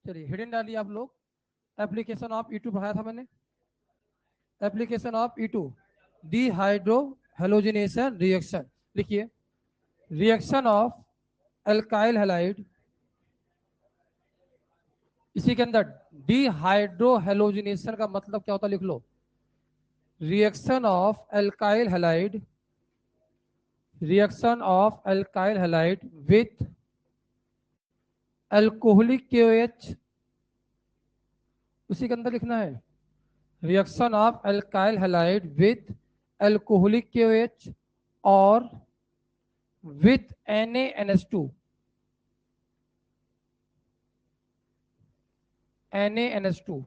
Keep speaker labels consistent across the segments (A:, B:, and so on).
A: चलिए हेडिंग डालिए आप लोग। एप्लीकेशन ऑफ E2 पढ़ाया था मैंने। Application of E2 dehydro halogenation reaction. लिखिए रिएक्शन ऑफ एल्काइल हैलाइड, इसी के अंदर डिहाइड्रो हेलोजिनेशन का मतलब क्या होता है लिख लो। Reaction of alkyl halide, reaction of alkyl halide with alcoholic KOH, उसी के अंदर लिखना है reaction of alkyl halide with alcoholic KOH और with NaNH2, NaNH2,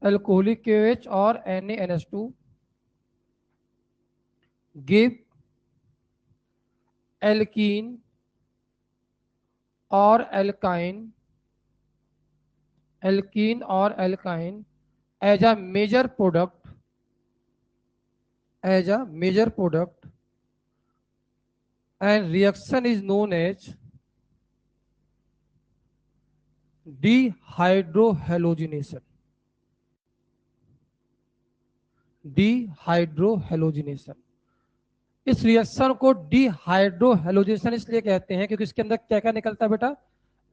A: alcoholic KOH और NaNH2 गिव एल्कीन और एल्काइन, एल्कीन और alkyne as a major product, as a major product, and reaction is known as dehydrohalogenation, dehydrohalogenation। इस reaction को dehydrohalogenation इसलिए कहते हैं क्योंकि इसके अंदर क्या क्या निकलता है बेटा,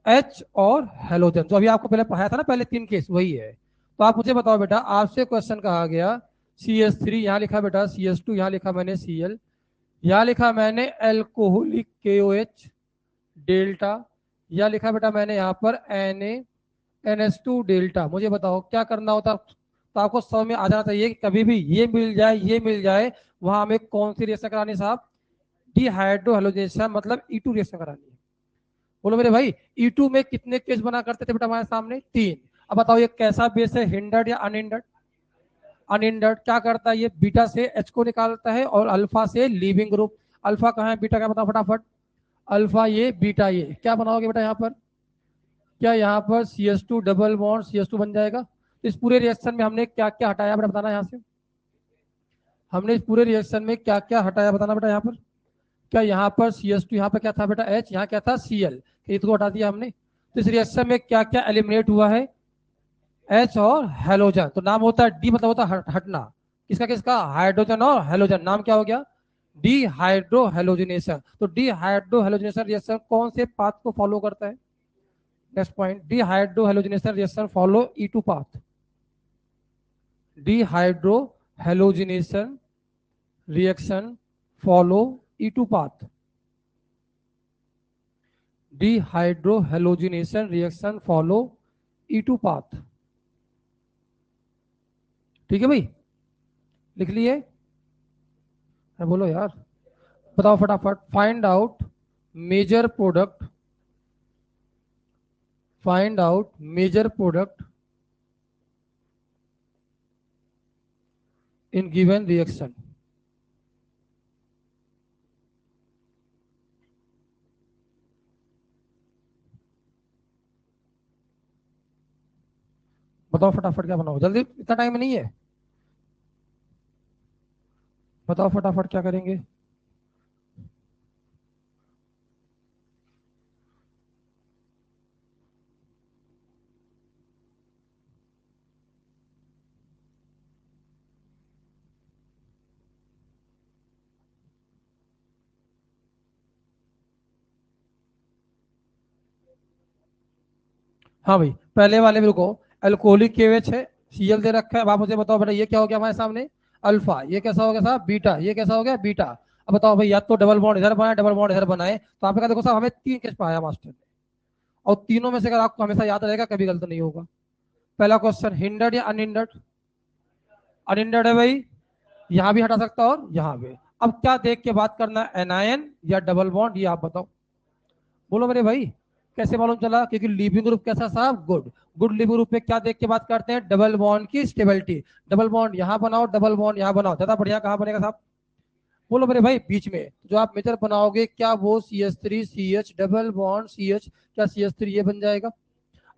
A: H और हेलोजन, जो अभी आपको पहले पढ़ाया था ना, पहले 3 केस वही है। तो आप मुझे बताओ बेटा, आपसे क्वेश्चन कहा गया CH3 यहाँ लिखा बेटा, CH2 यहाँ लिखा मैंने Cl, यहाँ लिखा मैंने एल्कोहलिक KOH डेल्टा, या लिखा बेटा मैंने यहाँ पर NaNH2 डेल्टा। मुझे बताओ क्या करना होता, तो आपको समझ में आ जाना चाहिए कि कभी भी ये मिल जाए ये मिल जाए, वहां हमें कौन सी रिएक्शन करानी है साहब, डिहाइड्रोहेलोजेनेशन मतलब E2 रिएक्शन करानी है। बोलो मेरे भाई, E2 में कितने केस बना करते थे बेटा हमारे सामने, 3। अब बताओ ये कैसा बेस है, हिंडर्ड या अनहिंडर्ड, अनहिंडर्ड। क्या करता है ये, बीटा से H को निकालता है और अल्फा से लीविंग ग्रुप। अल्फा कहाँ है, बीटा का बताओ फटाफट, अल्फा ये बीटा ये, क्या बनाओगे बेटा यहाँ पर, क्या यहाँ पर CH2 डबल बॉन्ड CH2 बन जाएगा। इस पूरे रिएक्शन में हमने क्या क्या हटाया बेटा बताना यहाँ से, हमने इस पूरे रिएक्शन में क्या क्या हटाया बताना बेटा यहाँ पर। क्या यहाँ पर CH2 यहाँ पर क्या था बेटा H, यहाँ क्या था Cl, ये तो हटा दिया हमने। तो इस रिएक्शन में क्या क्या एलिमिनेट हुआ है, H और हेलोजन। तो नाम होता है डी, मतलब होता है हटना, किसका किसका, हाइड्रोजन और हेलोजन। नाम क्या हो गया, डिहाइड्रोहेलोजिनेशन। तो डिहाइड्रोहेलोजिनेशन रिएक्शन कौन से पाथ को फॉलो करता है, next point, dehydrohalogenation reaction follow E2 path, dehydrohalogenation reaction follow E2 path, dehydrohalogenation reaction follow E2 path. ठीक है भाई, लिख लिए, बोलो यार, बताओ फटाफट। Find out major product, find out major product in given reaction. बताओ फटाफट क्या बनाओ, जल्दी, इतना टाइम नहीं है, बताओ फटाफट क्या करेंगे। हाँ भाई, पहले वाले में रुको, अल्कोहलिक KOH है, Cl दे रखा है। अब आप मुझे बताओ बेटा ये क्या हो गया हमारे सामने, अल्फा, ये कैसा हो गया साहब, बीटा, ये कैसा हो गया बीटा। अब बताओ भाई, या तो डबल बॉन्ड इधर बनाए, डबल बॉन्ड इधर बनाए, तो आपने कहा देखो साहब हमें 3 केस पढ़ाया मास्टर ने, और तीनों में से अगर आपको हमेशा याद रहेगा कभी गलत नहीं होगा। पहला क्वेश्चन, हिंडर्ड या अनहिंडर्ड, अनहिंडर्ड है भाई, यहाँ भी हटा सकता और यहाँ भी। अब क्या देख के बात करना, एनायन या डबल बॉन्ड, ये आप बताओ, बोलो मेरे भाई। कैसे मालूम चला, क्योंकि लिविंग ग्रुप कैसा साहब, गुड, गुड लिविंग ग्रुप में क्या देख के बात करते हैं, डबल बॉन्ड की स्टेबिलिटी। डबल बॉन्ड यहाँ बनाओ, डबल बॉन्ड यहाँ बनाओ, ज्यादा बढ़िया कहाँ बनेगा साहब, बोलो मेरे भाई, बीच में जो आप मेजर बनाओगे, क्या वो CH3CH डबल बॉन्ड CH, क्या CH3 ये बन जाएगा।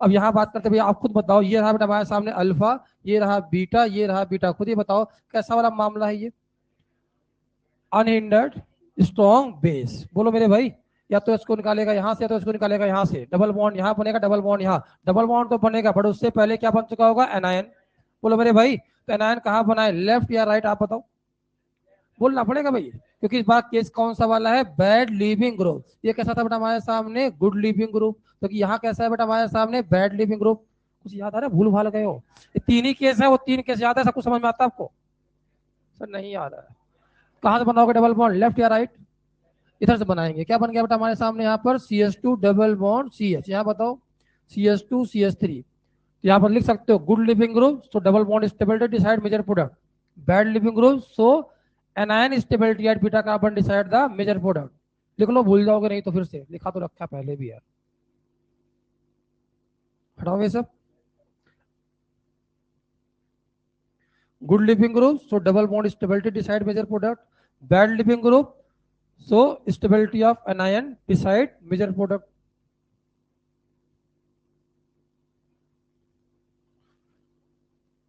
A: अब यहाँ बात करते भैया, आप खुद बताओ, ये रहा बेटा हमारे सामने अल्फा, ये रहा बीटा, ये रहा बीटा, खुद ही बताओ कैसा वाला मामला है ये, अनहिंडर्ड स्ट्रॉन्ग बेस। बोलो मेरे भाई, या तो इसको निकालेगा यहाँ से, या तो इसको निकालेगा यहाँ से, डबल बॉन्ड यहाँ बनेगा, डबल बॉन्ड यहाँ, डबल बॉन्ड तो बनेगा बट उससे पहले क्या बन चुका होगा, एनायन। बोलो मेरे भाई, तो एनायन कहाँ बना है, लेफ्ट या राइट, आप बताओ, बोलना पड़ेगा भाई, क्योंकि इस बार केस कौन सा वाला है, बैड लिविंग ग्रुप। ये कैसा था बेटा हमारे सामने, गुड लिविंग ग्रुप, तो यहाँ कैसा है बेटा हमारे सामने, बैड लिविंग ग्रुप। कुछ याद आ रहा है, भूल भाल गए हो, ये तीन ही केस है, वो तीन केस याद है, सब कुछ समझ में आता है आपको, सर नहीं आ रहा है। कहाँ से बनाओगे डबल बॉन्ड, लेफ्ट या राइट, इधर से बनाएंगे। क्या बन गया बेटा हमारे सामने यहाँ पर, CH2 डबल बॉन्ड CH, यहाँ बताओ CH2 CH3। यहाँ पर लिख सकते हो good leaving group, so double bond stability decide major product, bad leaving group, so anion stability at beta carbon decide the major product. लिख लो, भूल जाओगे नहीं तो फिर से, लिखा तो रखा पहले भी यार, हटाओ ये सब। Good leaving group, so double bond stability decide major product, bad leaving group, so stability of anion decide major product.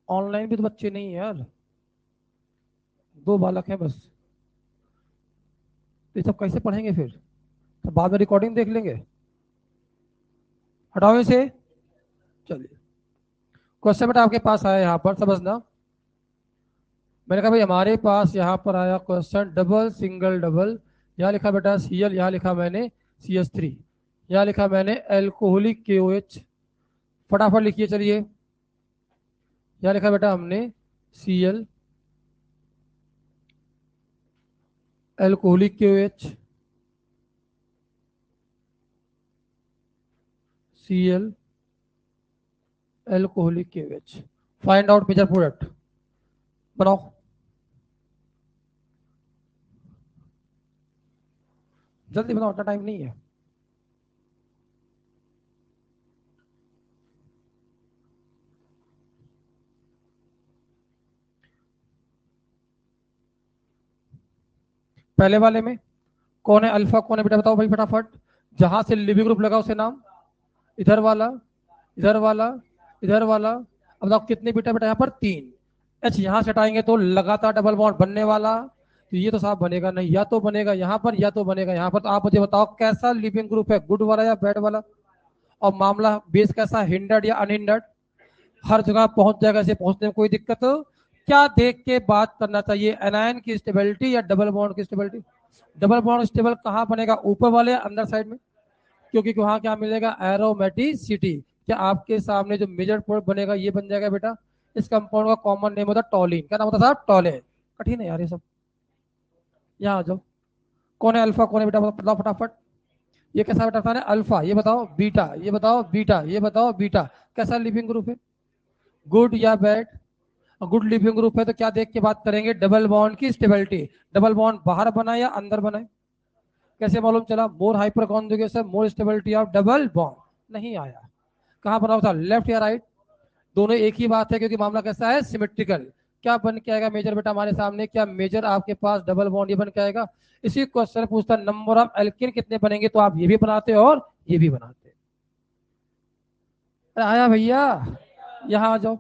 A: Online भी तो बच्चे नहीं है यार, 2 बालक हैं बस, तो ये सब कैसे पढ़ेंगे फिर, तो बाद में रिकॉर्डिंग देख लेंगे, हटाओ इसे। चलिए क्वेश्चन बेटा आपके पास आया यहाँ पर, समझना। मैंने कहा भाई हमारे पास यहाँ पर आया क्वेश्चन डबल सिंगल डबल, यहाँ लिखा बेटा Cl, यहाँ लिखा मैंने CH3, यहाँ लिखा मैंने एल्कोहलिक KOH, फटाफट लिखिए चलिए। यहाँ लिखा बेटा हमने Cl alcoholic KOH, Cl alcoholic KOH, find out major product, बनाओ। जल्दी बनाओ, इतना टाइम नहीं है। पहले वाले में कौन है अल्फा, कौन है बेटा बताओ भाई फटाफट, जहां से लिविंग ग्रुप लगा उसे नाम, इधर वाला, इधर वाला, इधर वाला। अब बताओ कितने बेटा बेटा यहाँ पर 3। H यहाँ से हटाएंगे तो लगातार डबल बॉन्ड बनने वाला, तो ये तो साफ बनेगा नहीं, या तो बनेगा यहाँ पर या तो बनेगा यहाँ पर। तो आप मुझे बताओ कैसा लिविंग ग्रुप है, गुड वाला या बैड वाला, और मामला बेस कैसा, हिंडर्ड या अनहिंडर्ड, हर जगह पहुंच जाएगा, ऐसे पहुंचने में कोई दिक्कत। क्या देख के बात करना चाहिए, एनायन की स्टेबिलिटी या डबल बॉन्ड की स्टेबिलिटी। डबल बॉन्ड स्टेबल कहाँ बनेगा, ऊपर वाले या अंदर साइड में, क्योंकि वहां क्या मिलेगा, एरोमेटिसिटी। क्या आपके सामने जो मेजर प्रोडक्ट बनेगा ये बन जाएगा बेटा, इस कंपाउंड का कॉमन नेम होता है टॉलिन। क्या नाम होता है साहब, टॉलिन। कठिन है यार ये सब, यहाँ आ जाओ। कौन है अल्फा, कौन है बेटा बताओ फटाफट। ये कैसा बेटा है अल्फा, ये बताओ बीटा, ये बताओ बीटा, ये बताओ बीटा। कैसा लिविंग ग्रुप है, गुड या बैड। गुड लिविंग ग्रुप है तो क्या देख के बात करेंगे, डबल बॉन्ड की स्टेबिलिटी, डबल बॉन्ड बाहर बनाए या अंदर बनाए। कैसे मालूम चला, more hyperconjugation more stability of double bond, नहीं आया। कहाँ बना था, लेफ्ट या राइट, दोनों एक ही बात है, क्योंकि मामला कैसा है, सिमेट्रिकल। क्या बन के आएगा मेजर बेटा हमारे सामने, क्या मेजर आपके पास डबल बॉन्ड ये बन के आएगा। इसी क्वेश्चन पूछता नंबर ऑफ एल्किन कितने बनेंगे, तो आप ये भी बनाते और ये भी बनाते। आया भैया, यहाँ आ जाओ।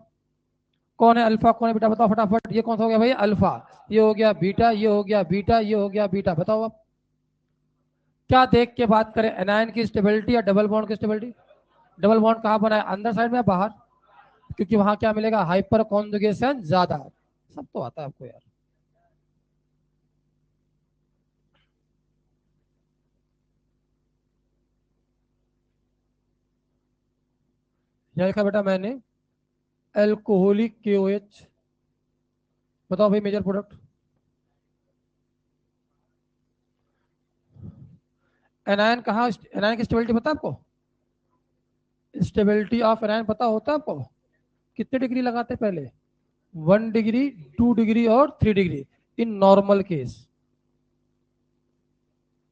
A: कौन है अल्फा, कौन है बेटा बताओ फटाफट। ये कौन सा हो गया भैया, अल्फा, ये हो गया बीटा, ये हो गया बीटा, ये हो गया बीटा। बताओ आप क्या देख के बात करें, एनायन की स्टेबिलिटी या डबल बॉन्ड की स्टेबिलिटी। डबल बॉन्ड कहाँ बना है, अंदर साइड में या बाहर, क्योंकि वहां क्या मिलेगा, हाइपर कॉन्जुगेशन ज्यादा। सब तो आता है आपको यार। यह लिखा बेटा मैंने एल्कोहलिक KOH। बताओ भाई मेजर प्रोडक्ट। एनायन कहाँ, एनायन की स्टेबिलिटी पता है आपको, स्टेबिलिटी ऑफ एनायन पता होता है आपको, कितने डिग्री लगाते हैं पहले, 1 डिग्री, 2 डिग्री और 3 डिग्री इन नॉर्मल केस।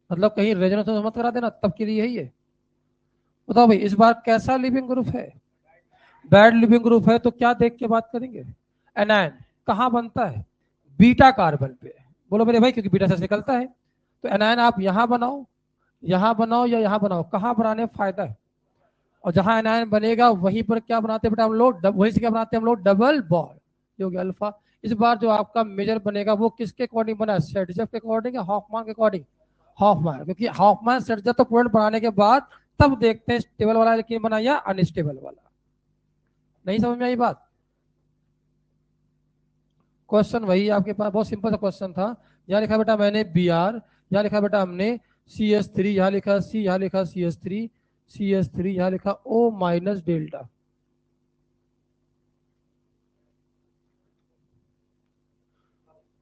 A: मतलब कहीं रेजोनेंस मत करा देना, तब के लिए यही है। बताओ भाई इस बार कैसा लिविंग ग्रुप है, बैड लिविंग ग्रुप है, तो क्या देख के बात करेंगे, एनायन कहाँ बनता है, बीटा कार्बन पे। बोलो मेरे भाई, क्योंकि बीटा से निकलता है, तो एनायन आप यहाँ बनाओ, यहाँ बनाओ या यहाँ बनाओ, कहाँ बनाने फायदा है। और जहां एनायन बनेगा वहीं पर क्या बनाते हैं बेटा हम लोग, वहीं से क्या बनाते हैं हम लोग, डबल बॉन्ड, जो कि अल्फा। इस बार जो आपका मेजर बनेगा वो किसके अकॉर्डिंग बना है, सेडजेफ के अकॉर्डिंग या हॉफमान के अकॉर्डिंग। हॉफमैन, क्योंकि हॉफमैन सेट जब तो प्रोडक्ट बनाने के बाद तब देखते हैं स्टेबल वाला एल्कीन बना या अनस्टेबल वाला। नहीं समझ में आई बात? क्वेश्चन वही आपके पास, बहुत सिंपल सा क्वेश्चन था। यहाँ लिखा बेटा मैंने बी आर, यहाँ लिखा बेटा हमने सी एस थ्री, यहाँ लिखा सी, यहाँ लिखा C S three, C S three, यहाँ लिखा ओ माइनस डेल्टा।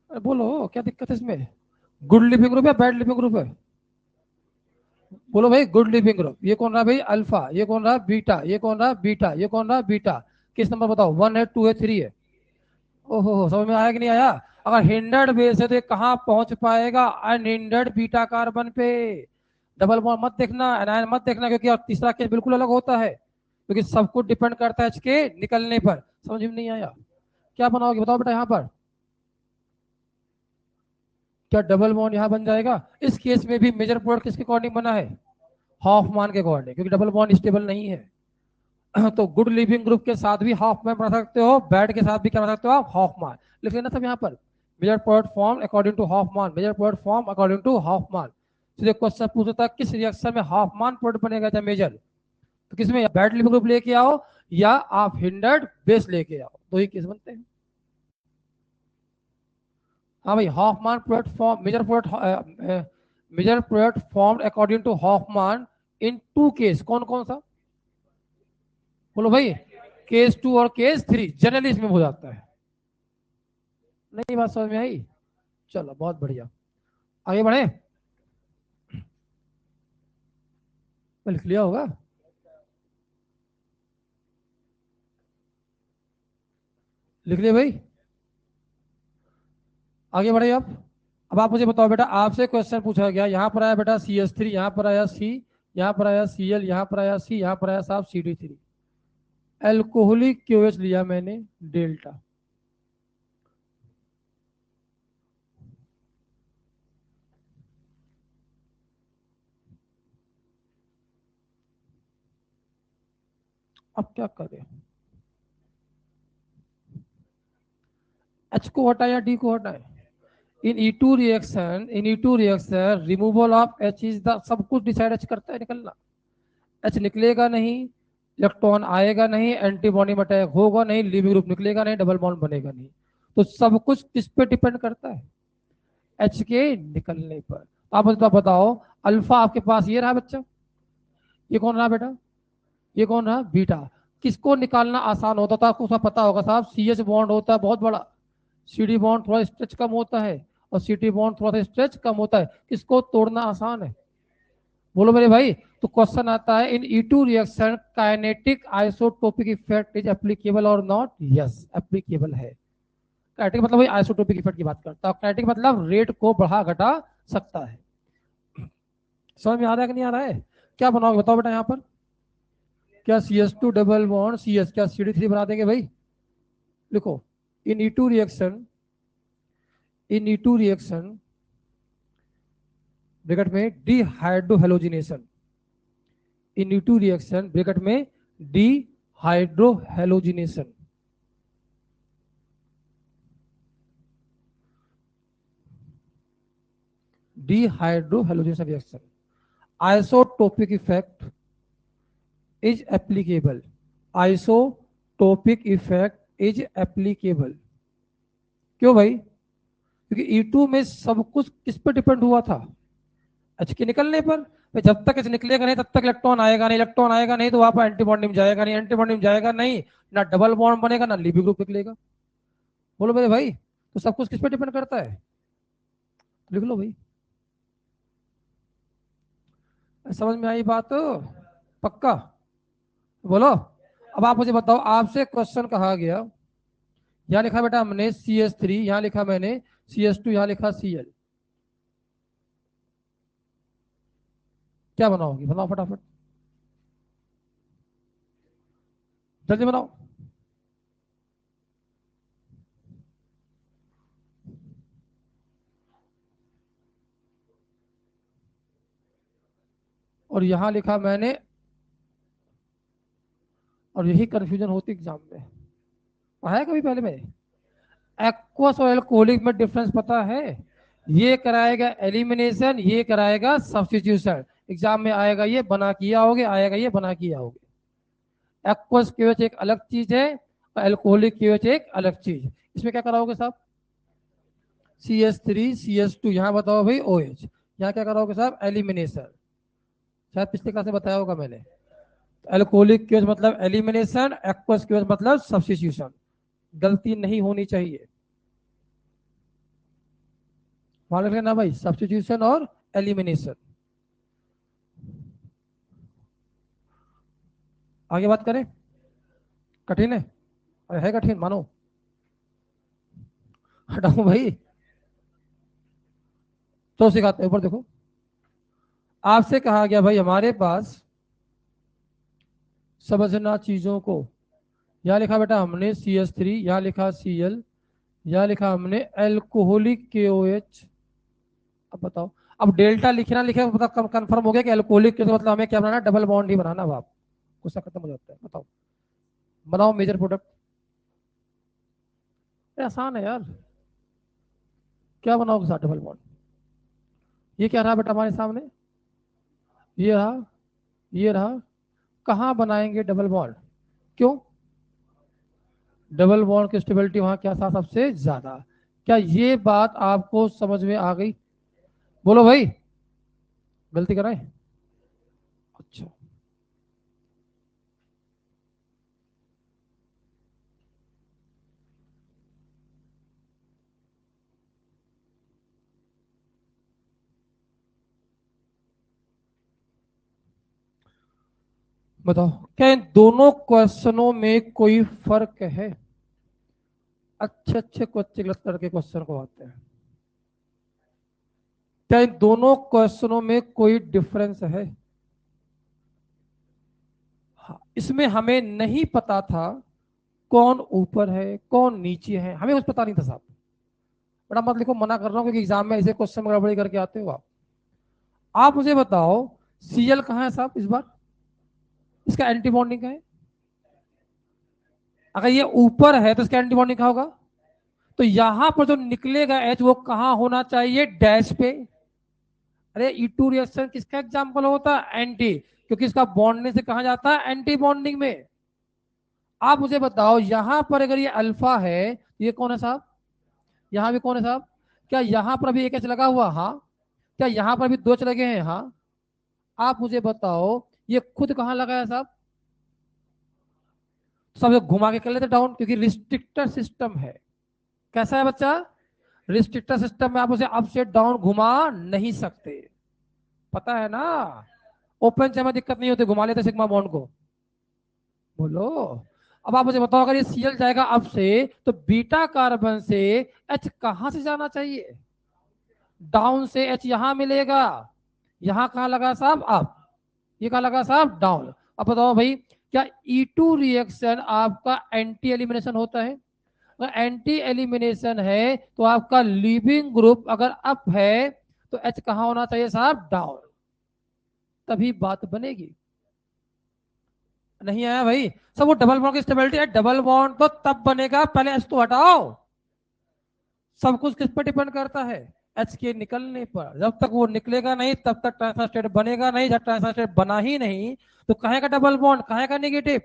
A: बोलो क्या दिक्कत है इसमें? गुड लिविंग ग्रुप या बैड लिविंग ग्रुप है? बोलो भाई, गुड लिविंग ग्रुप। ये कौन रहा भाई? अल्फा। ये कौन रहा? बीटा। ये कौन रहा? बीटा। ये कौन रहा? बीटा। किस नंबर बताओ? 1 है, 2 है, 3 है? ओहो, समझ में आया कि नहीं आया? अगर हिंडर्ड बेस है तो ये कहाँ पहुंच पाएगा? अनहिंडर्ड बीटा कार्बन पे। डबल बॉन्ड मत देखना, एनायन मत देखना, क्योंकि और तीसरा केस बिल्कुल अलग होता है, क्योंकि सब कुछ डिपेंड करता है इसके निकलने पर। समझ में नहीं आया? क्या बनाओगे बताओ बेटा यहाँ पर? क्या डबल बॉन्ड यहाँ बन जाएगा? इस केस में भी मेजर प्रोडक्ट किसके अकॉर्डिंग बना है? हॉफमैन के अकॉर्डिंग, क्योंकि डबल बॉन्ड स्टेबल नहीं है। तो गुड लिविंग ग्रुप के साथ भी हॉफमैन बना सकते हो, बैड के साथ भी क्या बना सकते हो आप? हॉफमैन। लिख लेना सब यहाँ पर। Major product form according to Hofmann, major product form according to Hofmann. सीधे क्वेश्चन पूछता है किस रिएक्शन में हॉफमैन प्रोडक्ट बनेगा जब मेजर, तो किसमें? बैड लिविंग ग्रुप लेके आओ या आप हिंडर्ड बेस लेके आओ, दो ही केस बनते हैं। हाँ भाई, Hofmann product form, major product formed according to Hofmann in two case. कौन कौन सा? बोलो भाई। केस 2 और केस 3 जनरली इसमें हो जाता है। नहीं बात समझ में आई? चलो बहुत बढ़िया, आगे बढ़े। लिख लिया होगा? लिख लिया भाई? आगे बढ़े अब आप मुझे बताओ बेटा, आपसे क्वेश्चन पूछा गया, यहाँ पर आया बेटा सी एस थ्री, यहाँ पर आया सी, यहाँ पर आया सी एल, यहाँ पर आया सी, यहाँ पर आया साहब C D three. Alcoholic QH लिया मैंने डेल्टा। अब क्या करें? एच को हटाए या डी को हटाए? In E two reaction removal of H is the, सब कुछ डिसाइड एच करता है निकलना। एच निकलेगा नहीं, इलेक्ट्रॉन आएगा नहीं, एंटीबॉडी में अटैक होगा नहीं, लिविंग ग्रुप निकलेगा नहीं, डबल बॉन्ड बनेगा नहीं। तो सब कुछ किस पे डिपेंड करता है? एच के निकलने पर। आप मुझे तो बताओ, अल्फा आपके पास ये रहा बच्चा, ये कौन रहा बेटा? ये कौन रहा? बीटा। किसको निकालना आसान होता था आपको सब पता होगा साहब? सी एच बॉन्ड होता है बहुत बड़ा, सी डी बॉन्ड थोड़ा स्ट्रेच कम होता है, और सी टी बॉन्ड थोड़ा सा स्ट्रेच कम होता है। किसको तोड़ना आसान है? बोलो मेरे भाई। तो क्वेश्चन आता है, in E two reaction kinetic isotopic effect is applicable और नॉट? यस, एप्लीकेबल है। काइनेटिक मतलब वही आइसोटोपिक इफेक्ट की बात करता है, काइनेटिक मतलब रेट को बढ़ा घटा सकता है। समझ में आ रहा है कि नहीं आ रहा है? क्या बनाओगे बताओ बेटा यहाँ पर? क्या C S two double bond C S, क्या सी डी थ्री बना देंगे भाई? लिखो, in E two reaction, in E two reaction bracket में dehydrohalogenation, in E two reaction bracket में dehydrohalogenation, dehydrohalogenation reaction, isotopic effect is applicable, isotopic effect is applicable. क्यों भाई? क्योंकि E2 में सब कुछ किस पर डिपेंड हुआ था? H के निकलने पर। तो जब तक H निकलेगा नहीं तब तक इलेक्ट्रॉन आएगा नहीं, इलेक्ट्रॉन आएगा नहीं तो वहां पर एंटीबॉन्ड में जाएगा नहीं, एंटीबॉन्ड में जाएगा नहीं, ना डबल बॉन्ड बनेगा ना लिविंग ग्रुप निकलेगा। बोलो मेरे भाई, तो सब कुछ किस पर डिपेंड करता है? लिख लो भाई। समझ में आई बात? पक्का? बोलो। अब आप मुझे बताओ, आपसे क्वेश्चन कहा गया, यहाँ लिखा बेटा हमने सी एस थ्री, यहाँ लिखा मैंने सी एस टू, यहाँ लिखा सी एल। क्या बनाओगी बनाओ फटाफट, जल्दी बनाओ। और यहां लिखा मैंने, और यही कंफ्यूजन होती एग्जाम में। पढ़ाया कभी पहले में? एक्वस और एल्कोहलिक में डिफरेंस पता है? ये कराएगा एलिमिनेशन, ये कराएगा सब्स्टिट्यूशन। एग्जाम में आएगा ये बना किया होगे, आएगा ये बना किया होगे। एक्वस केवेच एक अलग चीज है और एल्कोहलिक केवेच एक अलग चीज। इसमें क्या कराओगे साहब? CH3 CH2, यहाँ बताओ भाई OH। यहाँ क्या कराओगे साहब? एलिमिनेशन। शायद पिछले क्लास में बताया होगा मैंने। एल्कोहलिक केवेच मतलब एलिमिनेशन, एक्वस केवेच मतलब सब्स्टिट्यूशन। गलती नहीं होनी चाहिए, मान रखना भाई, सब्स्टिट्यूशन और एलिमिनेशन। आगे बात करें। कठिन है? अरे है कठिन, मानो। हटाऊं भाई? तो सिखाते हैं, ऊपर देखो। आपसे कहा गया भाई हमारे पास समझना चीजों को। यहाँ लिखा बेटा हमने CH3, यहाँ लिखा Cl, यहाँ लिखा हमने एल्कोहलिक KOH। अब बताओ, अब डेल्टा लिखना लिखे मतलब कंफर्म हो गया कि एल्कोहलिक के मतलब हमें क्या बनाना? डबल बॉन्ड ही बनाना। अब आप गुस्सा खत्म हो जाता है। बताओ, बनाओ मेजर प्रोडक्ट। आसान है यार, क्या बनाओगे साथ डबल बॉन्ड? ये क्या रहा बेटा हमारे सामने? ये रहा, ये रहा। कहाँ बनाएंगे डबल बॉन्ड? क्यों? डबल बॉन्ड की स्टेबिलिटी वहां क्या था? सबसे ज्यादा। क्या ये बात आपको समझ में आ गई? बोलो भाई, गलती कराए? अच्छा, बताओ क्या इन दोनों क्वेश्चनों में कोई फर्क है? अच्छे अच्छे क्वेश्चन करके क्वेश्चन को आते हैं। क्या इन दोनों क्वेश्चनों में कोई डिफरेंस है? हाँ, इसमें हमें नहीं पता था कौन ऊपर है कौन नीचे है, हमें कुछ पता नहीं था साहब। बड़ा मत लिखो, मना कर रहा हूँ, क्योंकि एग्जाम में ऐसे क्वेश्चन गड़बड़ी करके आते हो आप मुझे बताओ Cl कहाँ है साहब इस बार? इसका एंटी बॉन्डिंग का है। अगर ये ऊपर है तो इसका एंटी बॉन्डिंग कहाँ होगा? तो यहां पर जो निकलेगा H वो कहाँ होना चाहिए? डैश पे। अरे E2 रिएक्शन किसका एग्जाम्पल होता है? एंटी, क्योंकि इसका बॉन्डने से कहा जाता है? एंटी बॉन्डिंग में। आप मुझे बताओ यहां पर अगर ये अल्फा है तो ये कौन है साहब? यहां भी कौन है साहब? क्या यहां पर भी एक एच लगा हुआ? हाँ। क्या यहां पर भी दो एच लगे हैं? हाँ। आप मुझे बताओ ये खुद कहां लगा है साहब? सब घुमा के कर लेते डाउन, क्योंकि रिस्ट्रिक्टर सिस्टम है। कैसा है बच्चा? रिस्ट्रिक्टर सिस्टम में आप उसे अप से डाउन घुमा नहीं सकते, पता है ना। ओपन चेन में दिक्कत नहीं होती, घुमा लेते सिग्मा बॉन्ड को। बोलो। अब आप मुझे बताओ अगर ये Cl जाएगा अप से तो बीटा कार्बन से H कहां से जाना चाहिए? डाउन से H यहां मिलेगा। यहां कहां लगा साहब? अप। ये कहां लगा साहब? डाउन। अब बताओ भाई, क्या E2 रिएक्शन आपका एंटी एलिमिनेशन होता है? अगर एंटी एलिमिनेशन है तो आपका लीविंग ग्रुप अगर अप है तो H कहां होना चाहिए साहब? डाउन। तभी बात बनेगी। नहीं आया भाई? सब वो डबल बॉन्ड की स्टेबिलिटी है। डबल बॉन्ड तो तब बनेगा, पहले H तो हटाओ। सब कुछ किस पर डिपेंड करता है? H के निकलने पर। जब तक वो निकलेगा नहीं तब तक ट्रांसफर स्टेट बनेगा नहीं। जब ट्रांसफर स्टेट बना ही नहीं तो कहेगा डबल बॉन्ड, कहेगा नेगेटिव।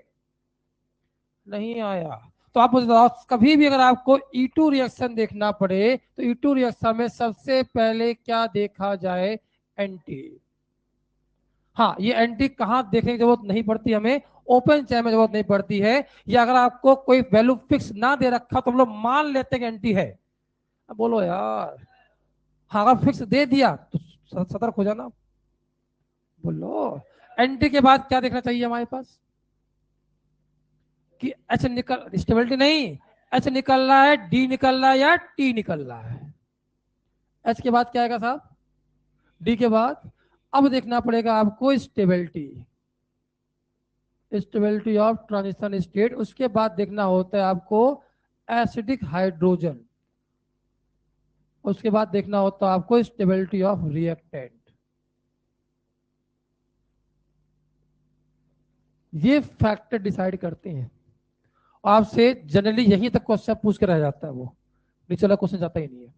A: नहीं आया? तो आप मुझे बताओ, कभी भी अगर आपको E2 रिएक्शन देखना पड़े तो E2 रिएक्शन में सबसे पहले क्या देखा जाए? एंटी। हाँ, ये एंटी कहाँ देखने की जरूरत नहीं पड़ती हमें? ओपन चेन में जरूरत नहीं पड़ती है। या अगर आपको कोई वैल्यू फिक्स ना दे रखा तो हम लोग मान लेते हैं कि एंटी है। अब बोलो यार। हाँ, अगर फिक्स दे दिया तो सतर्क हो जाना। बोलो। एंटी के बाद क्या देखना चाहिए हमारे पास? कि एच निकल, स्टेबिलिटी नहीं, एच निकल रहा है, डी निकल रहा है या टी निकल रहा है। एच के बाद क्या आएगा साहब? डी के बाद। अब देखना पड़ेगा आपको stability, stability of transition state. उसके बाद देखना होता है आपको एसिडिक हाइड्रोजन। उसके बाद देखना होता है आपको स्टेबिलिटी ऑफ रिएक्टेंट। ये फैक्टर डिसाइड करते हैं। आपसे जनरली यहीं तक क्वेश्चन पूछ के रह जाता है, वो नीचे वाला क्वेश्चन जाता ही नहीं है।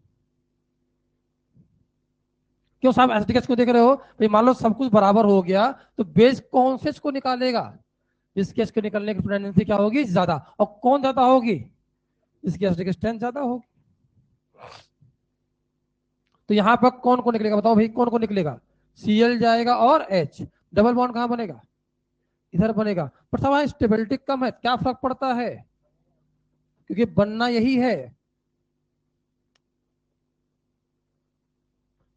A: क्यों साहब एसिटिक एसिड को देख रहे हो भाई? मान लो सब कुछ बराबर हो गया तो बेस कौन से को निकालेगा? जिसके इसको निकलने की टेंडेंसी क्या होगी? ज्यादा। और कौन ज्यादा होगी? इसकी एसिटिक स्ट्रेंथ ज्यादा होगी। तो यहां पर कौन कौन निकलेगा बताओ भाई? कौन कौन निकलेगा? Cl जाएगा और H। डबल बॉन्ड कहां बनेगा? इधर बनेगा। पर साहब स्टेबिलिटी कम है, क्या फर्क पड़ता है? क्योंकि बनना यही है।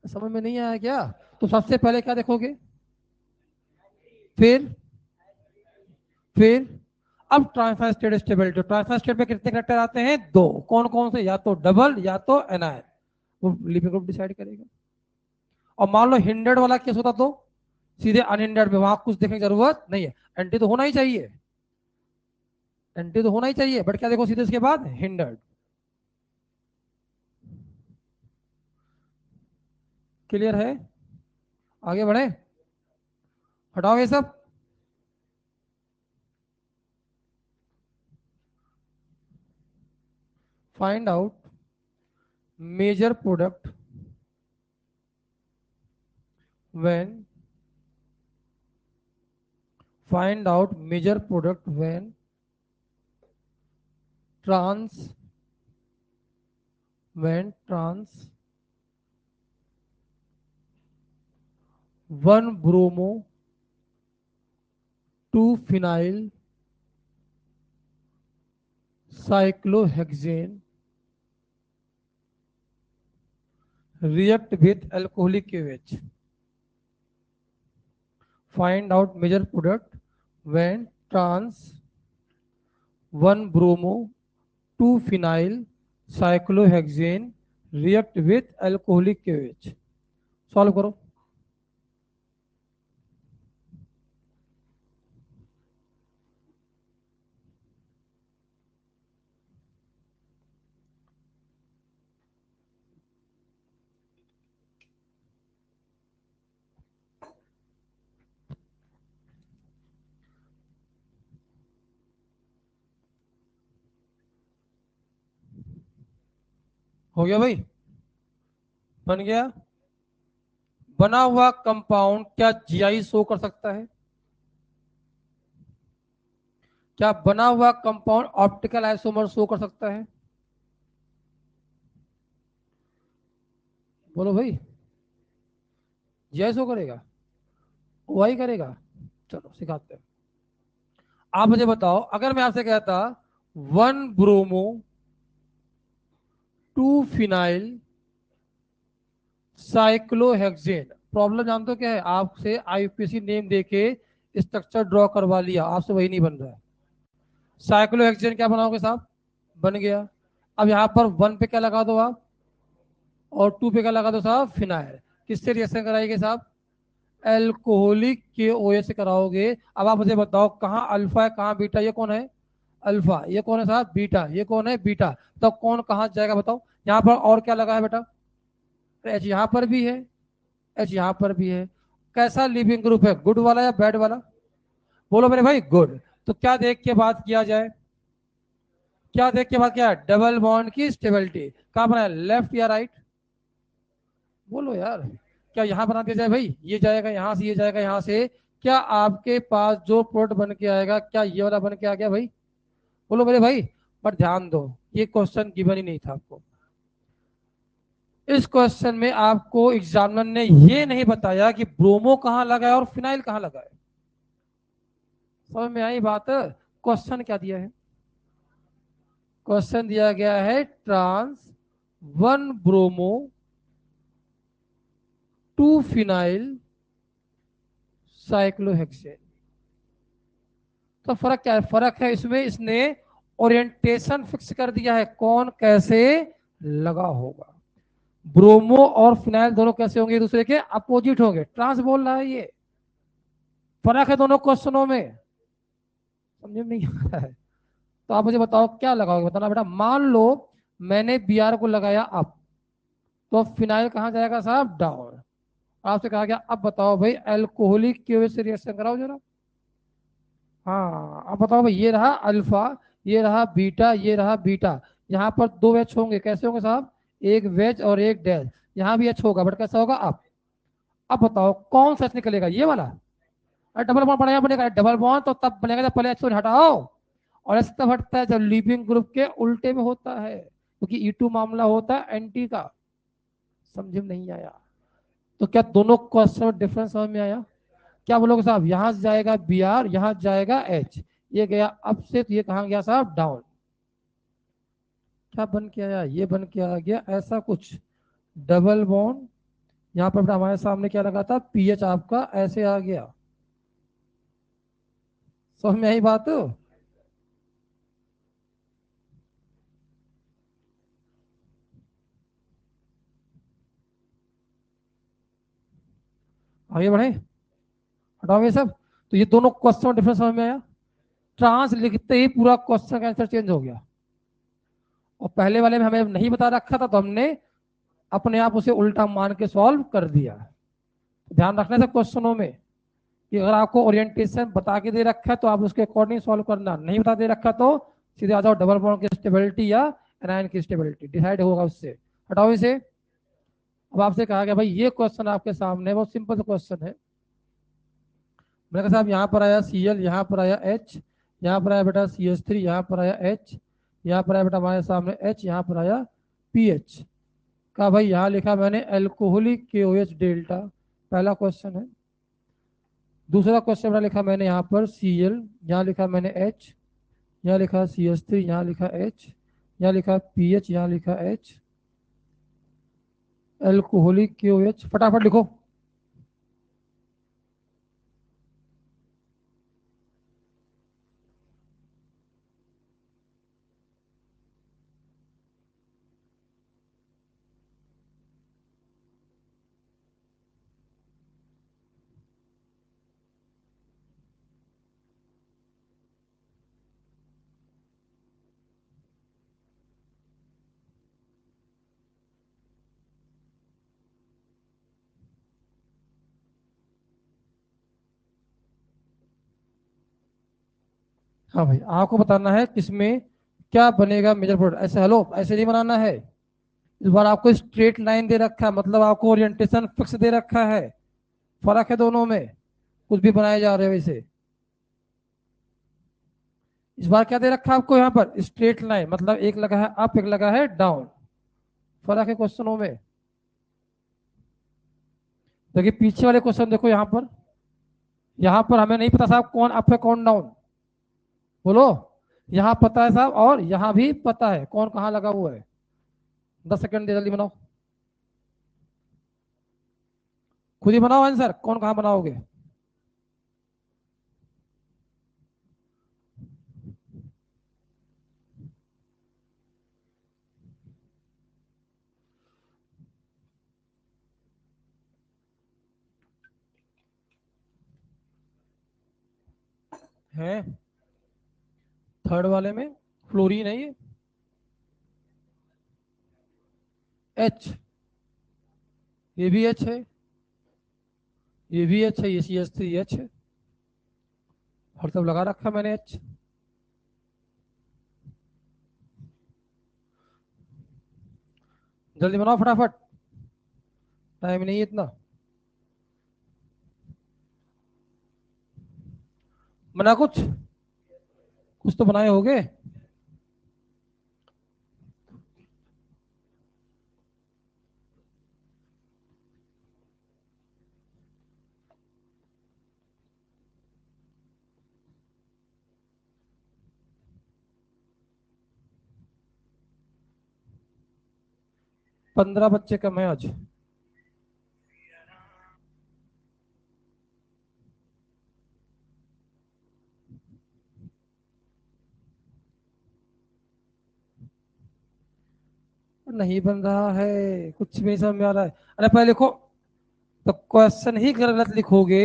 A: समझ में नहीं आया क्या? तो सबसे पहले क्या देखोगे? फिर फिर अब transfer state stability. Transfer state में कितने करेक्टर आते हैं? दो। कौन कौन से? या तो डबल या तो एनायन। वो लिपिंग ग्रुप डिसाइड करेगा। और मान लो हिंडर्ड वाला केस होता तो सीधे अनहिंडर्ड में, वहां कुछ देखने की जरूरत नहीं है। एंटी तो होना ही चाहिए, एंटी तो होना ही चाहिए, बट क्या देखो सीधे इसके बाद हिंडर्ड। क्लियर है? आगे बढ़े, हटाओ ये सब। Find out major product when find out major product when trans 1 bromo 2 phenyl cyclohexane react with alcoholic KOH. Find out major product when trans 1 bromo 2 phenyl cyclohexane react with alcoholic KOH. Solve करो। हो गया भाई? बन गया। बना हुआ compound क्या GI show कर सकता है? क्या बना हुआ कंपाउंड ऑप्टिकल आइसोमर शो कर सकता है? बोलो भाई। जीआई शो करेगा? वही करेगा। चलो सिखाते हैं। आप मुझे बताओ, अगर मैं आपसे कहता 1 ब्रोमो 2 फिनाइल साइक्लोहेक्सेन, प्रॉब्लम जानते हो क्या है? आपसे आईपीसी नेम देके स्ट्रक्चर ड्रॉ करवा लिया, आपसे वही नहीं बन रहा है। साइक्लोहेक्सेन क्या बनाओगे साहब? बन गया। अब यहाँ पर 1 पे क्या लगा दो आप, और 2 पे क्या लगा दो साहब? फिनाइल। किससे रिएक्शन कराएंगे साहब? एल्कोहलिक के ओएच से कराओगे। अब आप मुझे बताओ कहाँ अल्फा है कहाँ बीटा? ये कौन है? अल्फा। ये कौन है साहब? बीटा। ये कौन है? बीटा। तो कौन कहाँ जाएगा बताओ? यहाँ पर और क्या लगा है बेटा? एच यहाँ पर भी है, एच यहाँ पर भी है। कैसा लिविंग ग्रुप है? गुड वाला या बैड वाला? बोलो मेरे भाई गुड। तो क्या देख के बात किया जाए? क्या देख के बात किया? डबल बॉन्ड की स्टेबिलिटी। कहाँ बनाया? लेफ्ट या राइट? बोलो यार। क्या यहाँ बना दिया जाए भाई? ये जाएगा यहाँ से, ये जाएगा यहाँ से। क्या आपके पास जो प्रोडक्ट बन के आएगा क्या ये वाला बन के आ गया भाई? बोलो मेरे भाई। पर ध्यान दो, ये क्वेश्चन गिवन ही नहीं था आपको। इस क्वेश्चन में आपको एग्जामिनर ने ये नहीं बताया कि ब्रोमो कहां लगा है और फिनाइल कहां लगा है। समझ में आई बात? क्वेश्चन क्या दिया है? क्वेश्चन दिया गया है ट्रांस 1 ब्रोमो 2 फिनाइल साइक्लोहेक्सेन। तो फर्क क्या है? फर्क है इसमें, इसने ओरिएंटेशन फिक्स कर दिया है, कौन कैसे लगा होगा। ब्रोमो और फिनाइल दोनों कैसे होंगे? एक दूसरे के अपोजिट होंगे। ट्रांस बोल रहा है ये। फर्क है दोनों क्वेश्चनों में। समझ में नहीं आ रहा है? तो आप मुझे बताओ क्या लगाओगे? बताना बेटा। मान लो मैंने बी आर को लगाया अप, तो फिनाइल कहाँ जाएगा साहब? डाउन। आपसे कहा गया अब बताओ भाई एल्कोहलिक की वजह से रिएक्शन कराओ जरा। हाँ अब बताओ भाई, ये रहा अल्फा, ये रहा बीटा, ये रहा बीटा। यहाँ पर 2 एच होंगे, कैसे होंगे साहब? एक वेज और एक डैश। यहाँ भी एच होगा बट कैसा होगा? अप। अब बताओ कौन सा H निकलेगा, ये वाला? अरे डबल बॉन्ड बनेगा, बनेगा डबल बॉन्ड तो तब बनेगा जब पहले H को हटाओ, और H तब हटता है जब लीविंग ग्रुप के उल्टे में होता है, क्योंकि E2 मामला होता है एंटी का। समझ में नहीं आया? तो क्या दोनों क्वेश्चन में डिफरेंस समझ में आया? क्या बोलोगे साहब, यहां से जाएगा Br, यहां जाएगा H, ये गया अप से, तो ये कहां गया साहब, डाउन। क्या बन के आया, ये बन के आ गया ऐसा कुछ, डबल बॉन्ड। यहाँ पर बेटा हमारे सामने क्या लगा था, पीएच आपका ऐसे आ गया। समझ में आई बात? आगे बढ़े, हटाओ ये सब। तो ये दोनों क्वेश्चन में डिफरेंस समझ में आया? ट्रांस लिखते ही पूरा क्वेश्चन का आंसर चेंज हो गया, और पहले वाले में हमें नहीं बता रखा था तो हमने अपने आप उसे उल्टा मान के सॉल्व कर दिया। ध्यान रखना था क्वेश्चनों में कि अगर आपको ओरिएंटेशन बता के दे रखा है तो आप उसके अकॉर्डिंग सॉल्व करना, नहीं बता दे रखा तो सीधे आ जाओ डबल बॉन्ड की स्टेबिलिटी या एनायन की स्टेबिलिटी डिसाइड होगा उससे। हटाओ इसे। अब आपसे कहा गया भाई ये क्वेश्चन आपके सामने बहुत सिंपल क्वेश्चन है। मैंने कहा साहब यहाँ पर आया Cl, यहाँ पर आया H, यहाँ पर आया बेटा CH3, यहाँ पर आया H, यहाँ पर आया बेटा हमारे सामने H, यहाँ पर आया पीएच। कहा भाई यहाँ लिखा मैंने एल्कोहलिक KOH डेल्टा, पहला क्वेश्चन है। दूसरा क्वेश्चन बेटा लिखा मैंने यहाँ पर Cl, यहाँ लिखा मैंने H, यहाँ लिखा CH3, यहाँ लिखा H, यहाँ लिखा पीएच, यहाँ लिखा H, एल्कोहलिक KOH। फटाफट लिखो। हाँ भाई आपको बताना है किसमें क्या बनेगा मेजर प्रोडक्ट, ऐसे हेलो ऐसे नहीं बनाना है। इस बार आपको स्ट्रेट लाइन दे रखा है, मतलब आपको ओरिएंटेशन फिक्स दे रखा है। फर्क है दोनों में, कुछ भी बनाए जा रहे हो वैसे। इस बार क्या दे रखा है आपको, यहाँ पर स्ट्रेट लाइन, मतलब एक लगा है अप, एक लगा है डाउन। फर्क है क्वेश्चनों में। देखिए पीछे वाले क्वेश्चन देखो, यहाँ पर हमें नहीं पता साहब कौन अप है कौन डाउन, बोलो। यहाँ पता है साहब, और यहाँ भी पता है कौन कहाँ लगा हुआ है। 10 सेकंड दे, जल्दी बनाओ, खुद ही बनाओ आंसर, कौन कहाँ बनाओगे। है थर्ड वाले में फ्लोरीन है ये, एच, ये भी एच है, ये भी एच है, ये CH3 एच है, हर सब लगा रखा मैंने एच। जल्दी बनाओ फटाफट, टाइम नहीं है इतना। बना कुछ, कुछ तो बनाए होगे। पंद्रह बच्चे कम है आज। नहीं बन रहा है, कुछ भी नहीं समझ में आ रहा है। अरे पहले लिखो, तो क्वेश्चन ही गलत लिखोगे।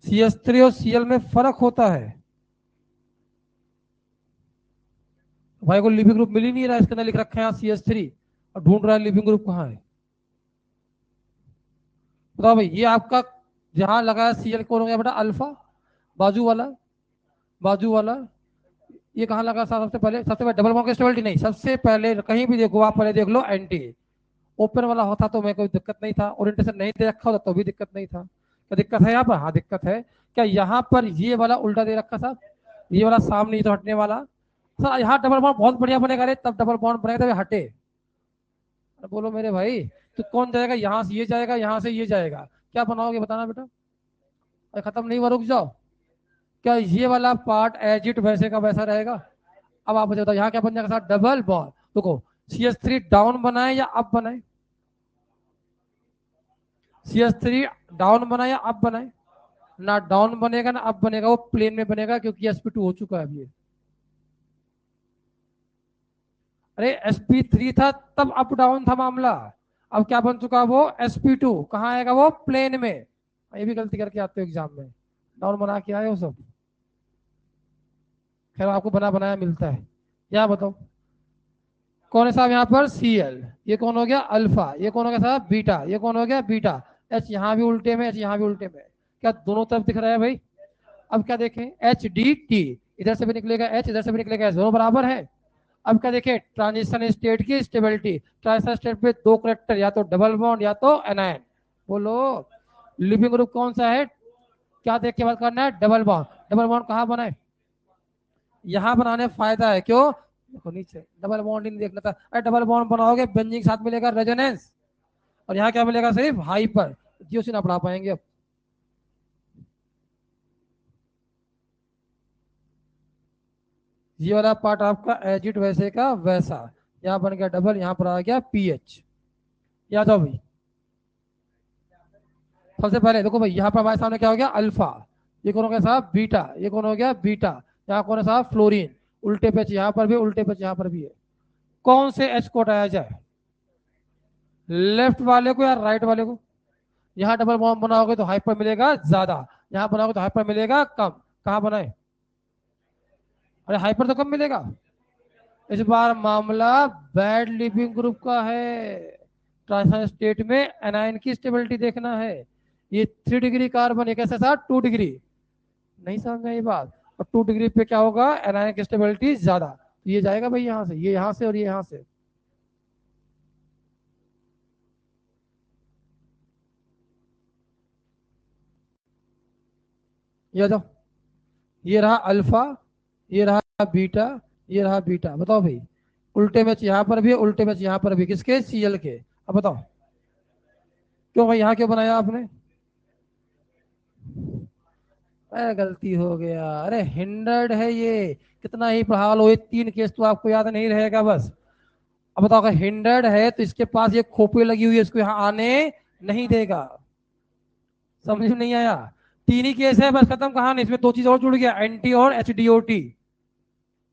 A: CH3 और Cl में फर्क होता है। भाई को लिविंग ग्रुप मिल ही नहीं रहा है, इसके अंदर लिख रखा है यहाँ CH3, और ढूंढ रहा है लिविंग ग्रुप कहाँ है। बताओ भाई ये आपका जहां लगा है Cl कौन हो गया बेटा, अल्फा, बाजू वाला, बाजू वाला। ये कहाँ लगा साहब, सबसे पहले डबल बॉन्ड की स्टेबिलिटी नहीं, सबसे पहले कहीं भी देखो आप, पहले देख लो एंटी, ओपन वाला होता तो मैं कोई दिक्कत नहीं था, ओरिएंटेशन नहीं दे रखा होता तो भी दिक्कत नहीं था। क्या दिक्कत है यहाँ पर? हाँ दिक्कत है। क्या यहाँ पर ये वाला उल्टा दे रखा था, ये वाला सामने तो हटने वाला सर, यहाँ डबल बॉन्ड बहुत बढ़िया बनेगा रे, तब डबल बॉन्ड बनेगा तब हटे। बोलो मेरे भाई, तो कौन जाएगा यहाँ से ये जाएगा, यहाँ से ये जाएगा, क्या बनाओगे बताना बेटा? अरे खत्म नहीं हुआ, रुक जाओ। क्या ये वाला पार्ट एज इट वैसे का वैसा रहेगा? अब आप मुझे बताओ यहाँ क्या बन जाएगा साथ डबल बॉन्ड। देखो CH3 डाउन बनाए या अप बनाए? CH3 डाउन बनाए या अप बनाए? ना डाउन बनेगा ना अप बनेगा, वो प्लेन में बनेगा क्योंकि sp2 हो चुका है अभी। अरे sp3 था तब अप डाउन था मामला, अब क्या बन चुका वो sp2, कहाँ आएगा वो? प्लेन में। ये भी गलती करके आते हो एग्जाम में, डाउन बना के आए हो सब। खैर आपको बना बनाया मिलता है। क्या बताओ कौन है साहब यहाँ पर? Cl, ये कौन हो गया? अल्फा, ये कौन हो गया साहब? बीटा, ये कौन हो गया? बीटा। H यहाँ भी उल्टे में, H यहाँ भी उल्टे में, क्या दोनों तरफ दिख रहा है भाई? अब क्या देखें, HDT, इधर से भी निकलेगा H, इधर से भी निकलेगा H, दोनों बराबर है। अब क्या देखें, ट्रांजिशन स्टेट की स्टेबिलिटी, ट्रांजिशन स्टेट पे दो करेक्टर, या तो डबल बॉन्ड या तो एनायन। बोलो लिविंग ग्रुप कौन सा है? क्या देख के बात करना है? Double bond. डबल बॉन्ड कहाँ बनाए? यहाँ बनाने फायदा है, क्यों? देखो नीचे डबल बॉन्ड नहीं देखना था, अरे डबल बॉन्ड बनाओगे बेंजीन के साथ मिलेगा रेजोनेंस, और यहाँ क्या मिलेगा? सिर्फ हाइपर। जीओसी ना पढ़ा पाएंगे अब। ये वाला पार्ट आपका एज इट वैसे का वैसा, यहाँ बन गया डबल, यहाँ पर आ गया पीएच। याद आओ भाई, सबसे पहले देखो भाई यहाँ पर हमारे सामने क्या हो गया? अल्फा, ये कौन हो गया साहब? बीटा, ये कौन हो गया? बीटा। यहाँ कौन है साहब? फ्लोरीन। उल्टे पेच यहाँ पर भी, उल्टे पेच यहाँ पर भी है। कौन से एच को हटाया जाए, लेफ्ट वाले को या राइट वाले को? यहाँ डबल बॉन्ड बनाओगे तो हाइपर मिलेगा ज्यादा, यहाँ बनाओगे तो हाइपर मिलेगा कम। कहाँ बनाए? अरे हाइपर तो कम मिलेगा। इस बार मामला बैड लिविंग ग्रुप का है। ट्रांजिशन स्टेट में एनायन की स्टेबिलिटी देखना है। ये 3 डिग्री कार्बन, ये कैसे साथ 2 डिग्री, नहीं समझ में ये बात? और 2 डिग्री पे क्या होगा? एनायन की स्टेबिलिटी ज्यादा, तो ये जाएगा भाई यहाँ से, ये यहाँ से और ये यहाँ से। ये जाओ, ये रहा अल्फा, ये रहा बीटा, ये रहा बीटा। बताओ भाई, उल्टे मैच यहाँ पर भी है, उल्टे मैच यहाँ पर भी, किसके? Cl के। अब बताओ क्यों भाई, यहाँ क्यों बनाया आपने? अरे गलती हो गया, अरे हिंडर्ड है ये, कितना ही पढ़ा लो, ये 3 केस तो आपको याद नहीं रहेगा बस। अब बताओ अगर हिंडर्ड है तो इसके पास ये खोपड़ी लगी हुई है, इसको यहाँ आने नहीं देगा। समझ में नहीं आया? 3 ही केस है बस, खत्म कहानी। इसमें 2 चीज और जुड़ गया, एंटी और HDOT।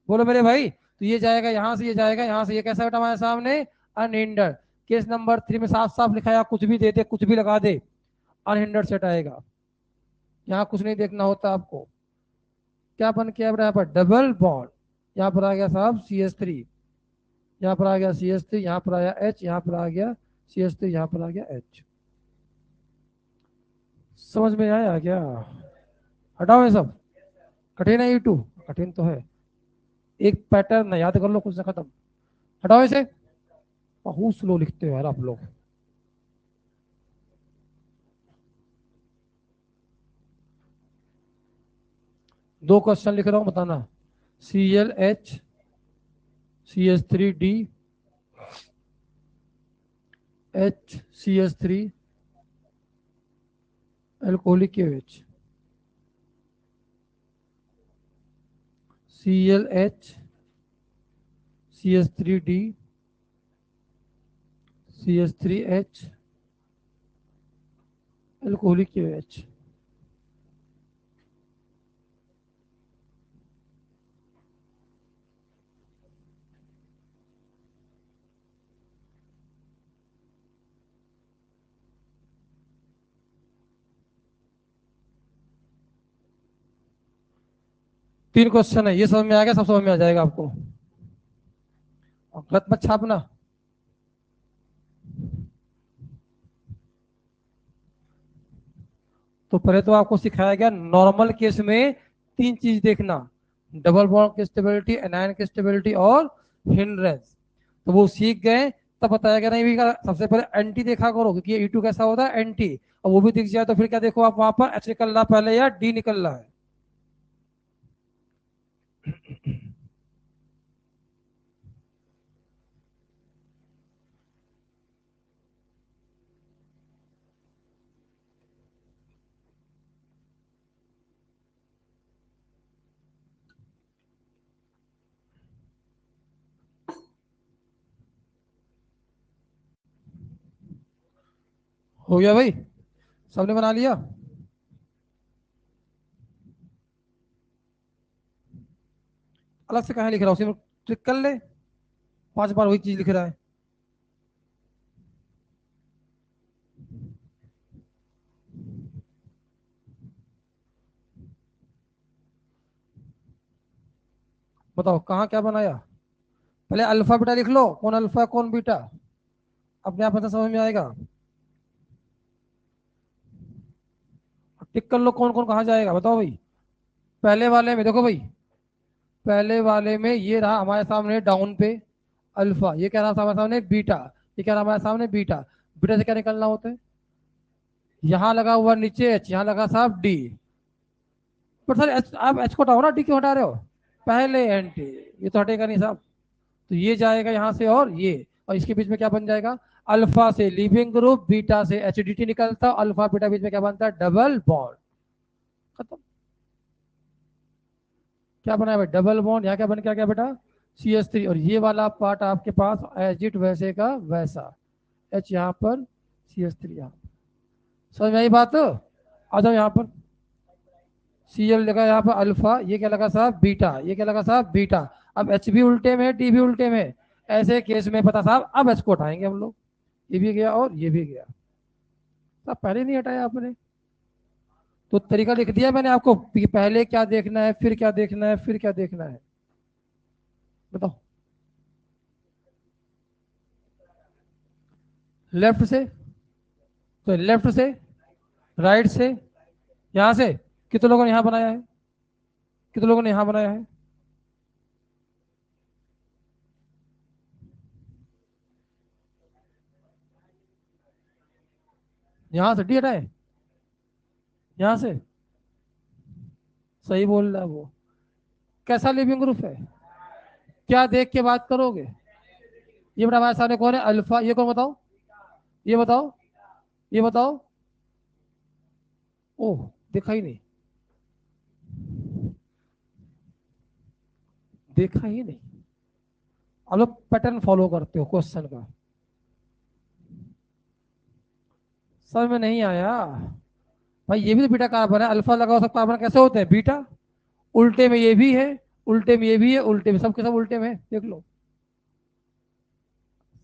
A: बोलो मेरे भाई, तो ये जाएगा यहाँ से, ये जाएगा यहाँ से, ये कैसा बेटा हमारे सामने? अनहिंडर्ड। केस नंबर 3 में साफ साफ लिखा है, कुछ भी दे दे, कुछ भी लगा दे, अनहिंडर्ड सेट आएगा। यहाँ कुछ नहीं देखना होता आपको। क्या बन के यहाँ पर? Double bond. यहाँ पर आ गया साहब CH3, यहाँ पर आ गया CH3, यहाँ पर आया H, यहाँ पर आ गया CH3, यहाँ पर आ गया H। समझ में आया क्या? हटाओ ये सब, कठिन है E2, कठिन तो है, एक पैटर्न याद कर लो, कुछ ना खत्म। हटाओ इसे, बहुत स्लो लिखते हो यार आप लोग। दो क्वेश्चन लिख रहा हूं, बताना। ClH CH3D HCH3 alcoholic KOH। ClH CH3D CH3H alcoholic KOH। तीन क्वेश्चन है, ये समझ में आ गया? सब समझ में आ जाएगा आपको, गलत मत छापना। तो पहले तो आपको सिखाया गया नॉर्मल केस में 3 चीज देखना, डबल बॉन्ड की स्टेबिलिटी, एनायन की स्टेबिलिटी और हिंड्रेंस। तो वो सीख गए तब बताया गया नहीं भी का सबसे पहले एंटी देखा करो, क्योंकि ये E2 कैसा होता है एंटी, और वो भी दिख जाए तो फिर क्या देखो आप वहां पर H निकल रहा पहले या D निकल रहा है। हो गया भाई, सबने बना लिया। अलग से कहाँ लिख रहा है, उसी में क्लिक कर ले, 5 बार वही चीज लिख रहा है। बताओ कहाँ क्या बनाया, पहले अल्फा बीटा लिख लो, कौन अल्फा कौन बीटा, अपने आप मतलब समझ में आएगा। टिक कर लो कौन कौन कहाँ जाएगा, बताओ भाई। पहले वाले में देखो भाई, पहले वाले में ये रहा हमारे सामने डाउन पे अल्फा, ये कह रहा था हमारे सामने बीटा, ये कह रहा हमारे सामने बीटा, बीटा से क्या निकलना होता है, यहाँ लगा हुआ नीचे एच, यहाँ लगा साहब डी। पर सर एच, आप एच को हटाओ ना, डी क्यों हटा रहे हो, पहले एंटी, ये तो हटेगा नहीं साहब। तो ये जाएगा यहाँ से और ये, और इसके बीच में क्या बन जाएगा, अल्फा से लिविंग ग्रुप, बीटा से एचडीटी निकलता, अल्फा बीटा बीच में क्या बनता है, डबल बॉन्ड, खत्म। क्या बना है भाई, डबल बॉन्ड, यहाँ क्या बन क्या क्या बेटा, CH3, और ये वाला पार्ट आपके पास एज इट वैसे का वैसा, H यहाँ पर, CH3 यहाँ, समझ में आई बात। आ जाओ यहाँ पर, Cl लगा यहाँ पर अल्फा, ये क्या लगा साहब बीटा, ये क्या लगा साहब बीटा। अब H भी उल्टे में, T भी उल्टे में, ऐसे केस में पता साहब अब H को हटाएंगे हम लोग, ये भी गया और ये भी गया, साहब पहले नहीं हटाया आपने, तो तरीका लिख दिया मैंने आपको कि पहले क्या देखना है, फिर क्या देखना है, फिर क्या देखना है, बताओ। लेफ्ट से, तो लेफ्ट से, राइट से, यहां से, कितने लोगों ने यहां बनाया है, कितने लोगों ने यहां बनाया है, यहां से डी हटाए, यहां से, सही बोल रहा है वो। कैसा लिविंग ग्रुप है, क्या देख के बात करोगे, ये बड़ा हमारे सामने कौन है, अल्फा, ये कौन बताओ, ये बताओ, ये बताओ, ओह देखा ही नहीं, देखा ही नहीं, आप लोग पैटर्न फॉलो करते हो क्वेश्चन का, समझ में नहीं आया। भाई ये भी तो बीटा कार्बन है, अल्फा लगा हुआ सब कार्बन कैसे होते हैं बीटा, उल्टे में ये भी है, उल्टे में ये भी है, उल्टे में सबके सब उल्टे में है, देख लो,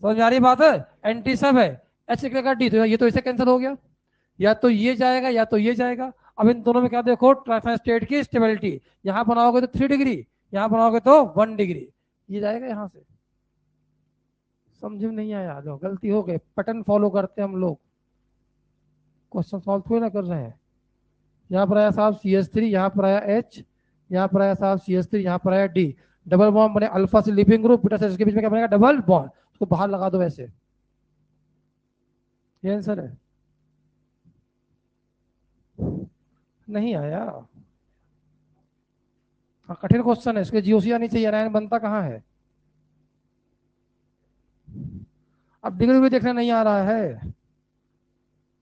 A: समझ में आ रही बात है। एंटी सब है, एच निकलेगा डी, तो ये तो इसे कैंसिल हो गया, या तो ये जाएगा या तो ये जाएगा। अब इन दोनों में क्या देखो, ट्रांसफर स्टेट की स्टेबिलिटी, यहाँ बनाओगे तो 3 डिग्री, यहाँ बनाओगे तो 1 डिग्री, ये जाएगा यहाँ से, समझ में नहीं आया, जो गलती हो गई, पैटर्न फॉलो करते हैं हम लोग, क्वेश्चन सॉल्व थोड़ी ना कर रहे हैं। यहाँ पर आया साहब CH3, यहाँ पर आया H, यहाँ पर आया साहब CH3, यहाँ पर आया D, डबल बॉन्ड बने, अल्फा से लिविंग ग्रुप, बीटा से इसके बीच में क्या बनेगा, डबल बॉन्ड, उसको बाहर लगा दो वैसे, ये आंसर है। नहीं आया, हाँ कठिन क्वेश्चन है, इसके जीओसी आनी चाहिए, नारायण बनता कहाँ है, अब डिग्री भी देखना नहीं आ रहा है,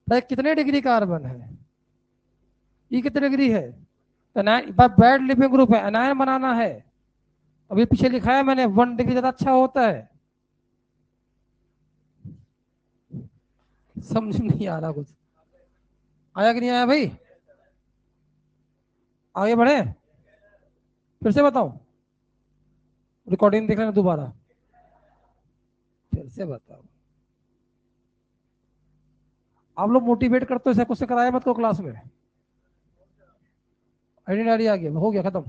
A: भाई कितने डिग्री कार्बन है, ये कितने डिग्री है, बैड लिविंग ग्रुप है, एनायन बनाना है, अभी पीछे लिखा है मैंने 1 डिग्री ज्यादा अच्छा होता है, समझ में नहीं आ रहा कुछ, आया कि नहीं आया भाई, आगे बढ़े, फिर से बताऊं, रिकॉर्डिंग देख लेना दोबारा, फिर से बताओ, आप लोग मोटिवेट करते हो, ऐसा कुछ से कराया मत को क्लास में, आइडेंटिटी आ गया, हो गया खत्म।